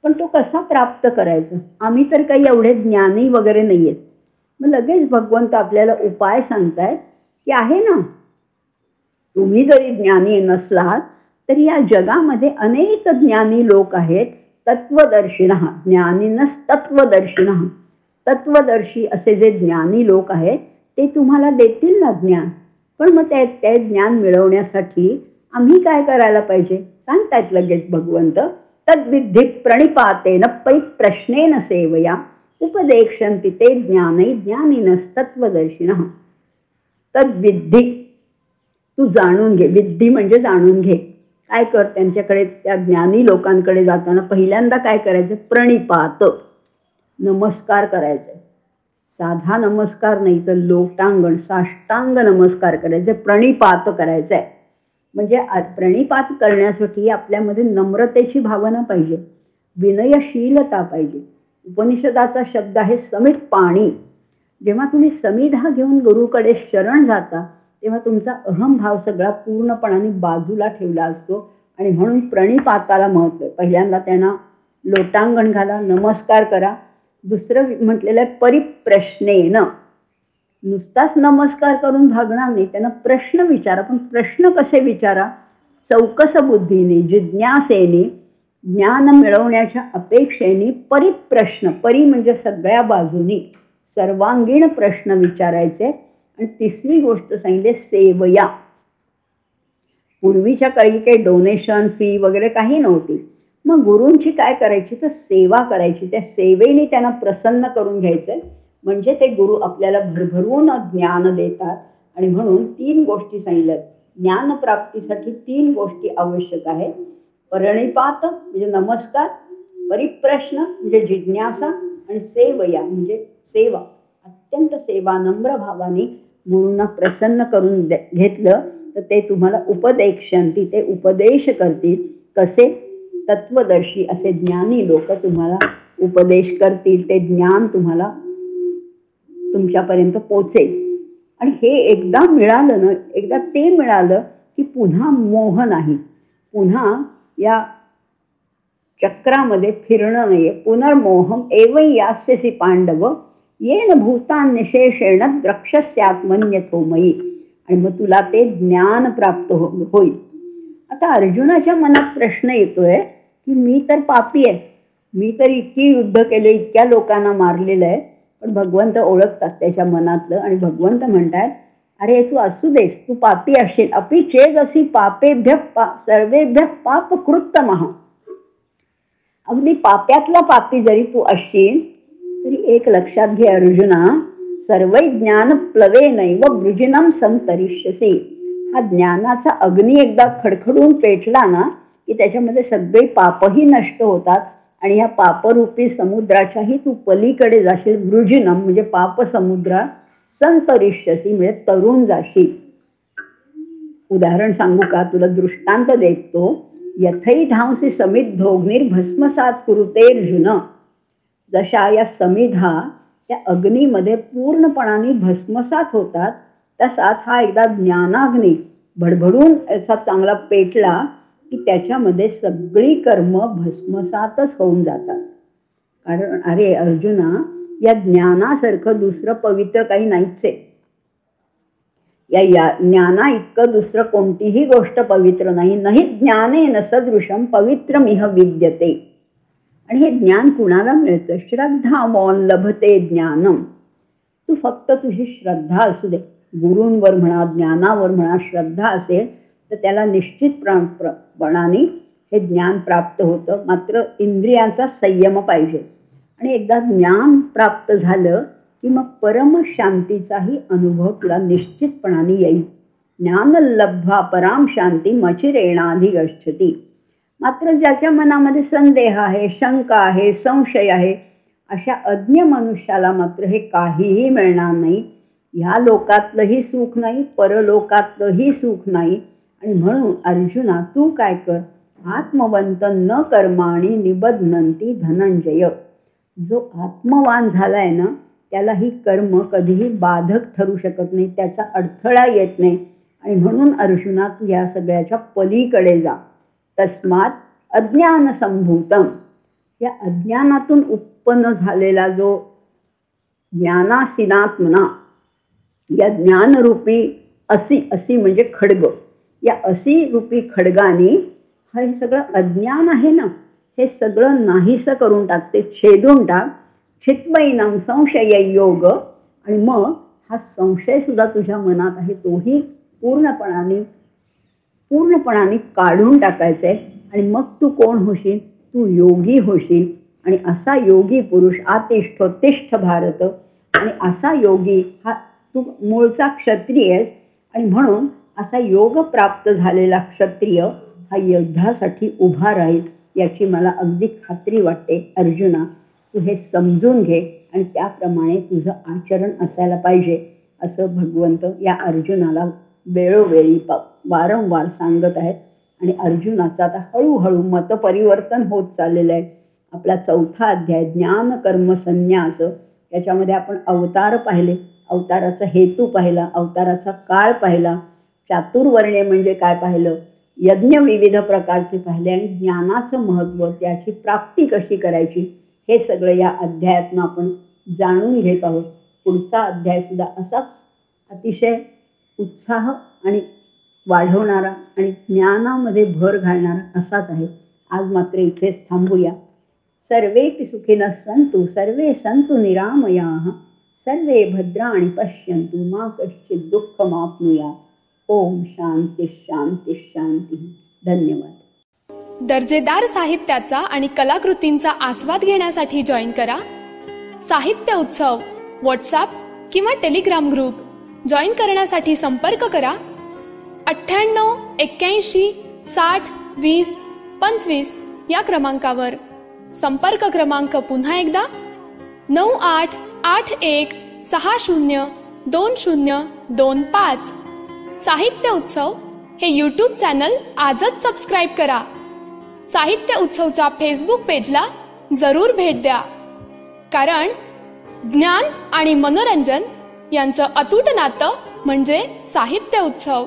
पण तो कसा प्राप्त करायचा. आम्ही तर काही एवढे ज्ञानी वगैरे नाही आहेत. मग लगेच भगवंत आपल्याला उपाय सांगतायत की आहे ना, तुम्ही जरी ज्ञानी नसलात तरी या जगामध्ये अनेक ज्ञानी लोक आहेत. तत्वदर्शिनः, ज्ञानीनस तत्वदर्शिनः. तत्वदर्शी असे जे ज्ञानी लोक आहेत ते तुम्हाला देतील ना ज्ञान. पण मग ते ज्ञान मिळवण्यासाठी आम्ही काय करायला पाहिजे सांगतायत लगेच भगवंत. तद्विद्धी प्रणिपातेन पै प्रश्नेन सेवया उपदेक्षन्ति ते ज्ञानै ज्ञानिनस्तत्वदर्शिनः. तद्विद्धी, तू जाणून घे. विद्धी म्हणजे जाणून घे. काय कर, त्यांच्याकडे त्या ज्ञानी लोकांकडे जाताना पहिल्यांदा काय करायचं, प्रणिपात, नमस्कार करायचं. साधा नमस्कार नाही तर लोटांगण, साष्टांग नमस्कार करायचे, प्रणिपात करायचं आहे. म्हणजे प्रणिपात करण्यासाठी आपल्यामध्ये नम्रतेची भावना पाहिजे, विनयशीलता पाहिजे. उपनिषदाचा शब्द आहे समित पाणी. जेव्हा तुम्ही समिधा घेऊन गुरुकडे शरण जाता तेव्हा तुमचा अहंभाव सगळा पूर्णपणाने बाजूला ठेवला असतो. आणि म्हणून प्रणिपाताला महत्त्व आहे. पहिल्यांदा त्यांना लोटांगण घाला, नमस्कार करा. दुसरं म्हटलेलं आहे परिप्रश्नेन. नुसताच नमस्कार करून भागणार नाही, त्यांना प्रश्न विचारा. पण प्रश्न कसे विचारा, चौकस बुद्धीने, जिज्ञासेने, ज्ञान मिळवण्याच्या अपेक्षेने परिप्रश्न. परी म्हणजे सगळ्या बाजूनी सर्वांगीण प्रश्न विचारायचे. आणि तिसरी गोष्ट सांगितली सेवया. पूर्वीच्या काळी काही डोनेशन फी वगैरे काही नव्हती. मग गुरूंची काय करायची तर सेवा करायची. त्या सेवेने त्यांना प्रसन्न करून घ्यायचं. म्हणजे ते गुरु आपल्याला भरभरून ज्ञान देतात. आणि म्हणून 3 गोष्टी सांगितल्यात. ज्ञानप्राप्तीसाठी 3 गोष्टी आवश्यक आहेत. प्रणिपात म्हणजे नमस्कार, परिप्रश्न म्हणजे जिज्ञासा, आणि सेवया म्हणजे सेवा. अत्यंत सेवा नम्र भावाने गुरूंना प्रसन्न करून घेतलं तर ते तुम्हाला उपदेक्षन्ति, ते उपदेश करतील. कसे, तत्वदर्शी असे ज्ञानी लोक तुम्हाला उपदेश करतील. ते ज्ञान तुम्हाला तुमच्यापर्यंत पोचेल. आणि हे एकदा मिळालं ना, एकदा ते मिळालं की पुन्हा मोह नाही, पुन्हा या चक्रामध्ये फिरणं नाहीये. पुनर्मोहम एवं यास्यसि पांडव येन भूतान निशेषेण द्रक्ष्यस्यात्मन्यथोमयी. आणि मग तुला ते ज्ञान प्राप्त होईल. आता अर्जुनाच्या मनात प्रश्न येतोय की मी तर पापी आहे, मी तर इतकी युद्ध केले, इतक्या लोकांना मारलेलं आहे. पण भगवंत ओळखतात त्याच्या मनातलं. आणि भगवंत म्हणतात अरे तू असू देस, तू पापी असशील. अपि चेदसि पापेभ्य सर्वेभ्य पाप कृत्तमः. अगदी पाप्यातला पापी जरी तू असशील तरी एक लक्षात घे अर्जुना, सर्व ज्ञान प्लवेनैव वृजिनम संतरिष्यसि. हा ज्ञानाचा अग्नी एकदा खडखडून पेटला ना की त्याच्यामध्ये सगळे पापही नष्ट होतात. आणि ह्या पापरूपी समुद्राच्याही तू पलीकडे जाशील. वृजिनम म्हणजे पाप समुद्र, संतरिष्यसि म्हणजे तरुण जाशील. उदाहरण सांगू का, तुला दृष्टांत देतो. यथै धांसी समिद्धोग्नीर भस्मसात कुरुते अर्जुन. जशा या समिधा त्या अग्नीमध्ये पूर्णपणाने भस्मसात होतात, तसाच हा एकदा ज्ञानाग्नी भडभडून असा चांगला पेटला की त्याच्यामध्ये सगळी कर्म भस्मसातच होऊन जातात. कारण अरे अर्जुना, या ज्ञानासारखं दुसरं पवित्र काही नाहीच आहे. या ज्ञाना इतकं दुसरं कोणतीही गोष्ट पवित्र नाही. नाही ज्ञानेन सदृशम पवित्रमिह विद्यते. आणि हे ज्ञान कुणाला मिळतं? श्रद्धामोन लभते ज्ञानम. तू फक्त तुझी श्रद्धा असू दे, गुरूंवर म्हणा, ज्ञानावर म्हणा, श्रद्धा असेल तर त्याला निश्चितपणाने हे ज्ञान प्राप्त होतं. मात्र इंद्रियांचा संयम पाहिजे. आणि एकदा ज्ञान प्राप्त झालं की मग परमशांतीचाही अनुभव तुला निश्चितपणाने येईल. ज्ञान लब्ध्वा पराम शांती मचिरेणाधिगच्छति. मात्र ज्याच्या मनामध्ये संदेह आहे, शंका आहे, संशय आहे, अशा अज्ञ मनुष्याला मात्र हे काहीही मिळणार नाही. ह्या लोकातलंही सुख नाही, परलोकातलंही सुख नाही. आणि म्हणून अर्जुना, तू काय कर, आत्मवंत न कर्माणि निबध्नन्ति धनंजय. जो आत्मवान झालाय ना, त्याला ही कर्म कधीही बाधक ठरू शकत नाही, त्याचा अडथळा येत नाही. आणि म्हणून अर्जुना, तू या सगळ्याच्या पलीकडे जा. तस्मात अज्ञान संभूतम. या अज्ञानातून उत्पन्न झालेला जो ज्ञानासीनात्मना, या ज्ञानरूपी असी म्हणजे खड्ग, या असी रूपी खड्गाने हे सगळं अज्ञान आहे ना, हे सगळं नाहीसं करून टाकते, छेदून टाक. चित्वैनम संशय योग. आणि मग हा संशय सुद्धा तुझ्या मनात आहे तोही पूर्णपणाने काढून टाकायचा आहे. आणि मग तू कोण होशील? तू योगी होशील. आणि असा योगी पुरुष आतिष्ठोत्तिष्ठ भारत. आणि असा योगी हा तू मूळचा क्षत्रिय आहेस. आणि म्हणून असा योग प्राप्त झालेला क्षत्रिय हा युद्धासाठी उभा राहील याची मला अगदी खात्री वाटते. अर्जुना, तू हे समजून घे आणि त्याप्रमाणे तुझं आचरण असायला पाहिजे, असं भगवंत या अर्जुनाला वेळोवेळी वारंवार सांगत आहेत. आणि अर्जुनाचं आता हळूहळू मतपरिवर्तन होत चाललेलं आहे. आपला 4था अध्याय ज्ञान कर्म संन्यास, याच्यामध्ये आपण अवतार पाहिले, अवताराचा हेतू पाहिला, अवताराचा काळ पाहिला, चातुर्वर्ण्य म्हणजे काय पाहिलं, यज्ञ विविध प्रकारचे पाहिले, आणि ज्ञानाचं महत्त्व, त्याची प्राप्ती कशी करायची, हे सगळं या अध्यायातनं आपण जाणून घेत आहोत. पुढचा अध्याय सुद्धा असाच अतिशय उत्साह आणि वाढवणारा आणि ज्ञानामध्ये भर घालणारा असाच आहे. आज मात्र इथेच थांबूया. सर्वेपि सुखिनः सन्तु सर्वे सन्तु निरामयाः सर्वे भद्राणि पश्यन्तु मा कश्चित् दुःखमाप्नुयात्. ओम शांती शांती शांती. धन्यवाद. दर्जेदार साहित्याचा आणि कलाकृतींचा आस्वाद घेण्यासाठी जॉईन करा साहित्य उत्सव व्हॉट्सॲप किंवा टेलिग्राम ग्रुप. जॉईन करण्यासाठी संपर्क करा 98 81 60 20 25 या क्रमांकावर. संपर्क क्रमांक पुन्हा एकदा 9881 60 2025. साहित्य उत्सव हे यूट्यूब चॅनल आजच सबस्क्राईब करा. साहित्य उत्सवच्या फेसबुक पेजला जरूर भेट द्या, कारण ज्ञान आणि मनोरंजन यांचं अतूट नातं म्हणजे साहित्य उत्सव.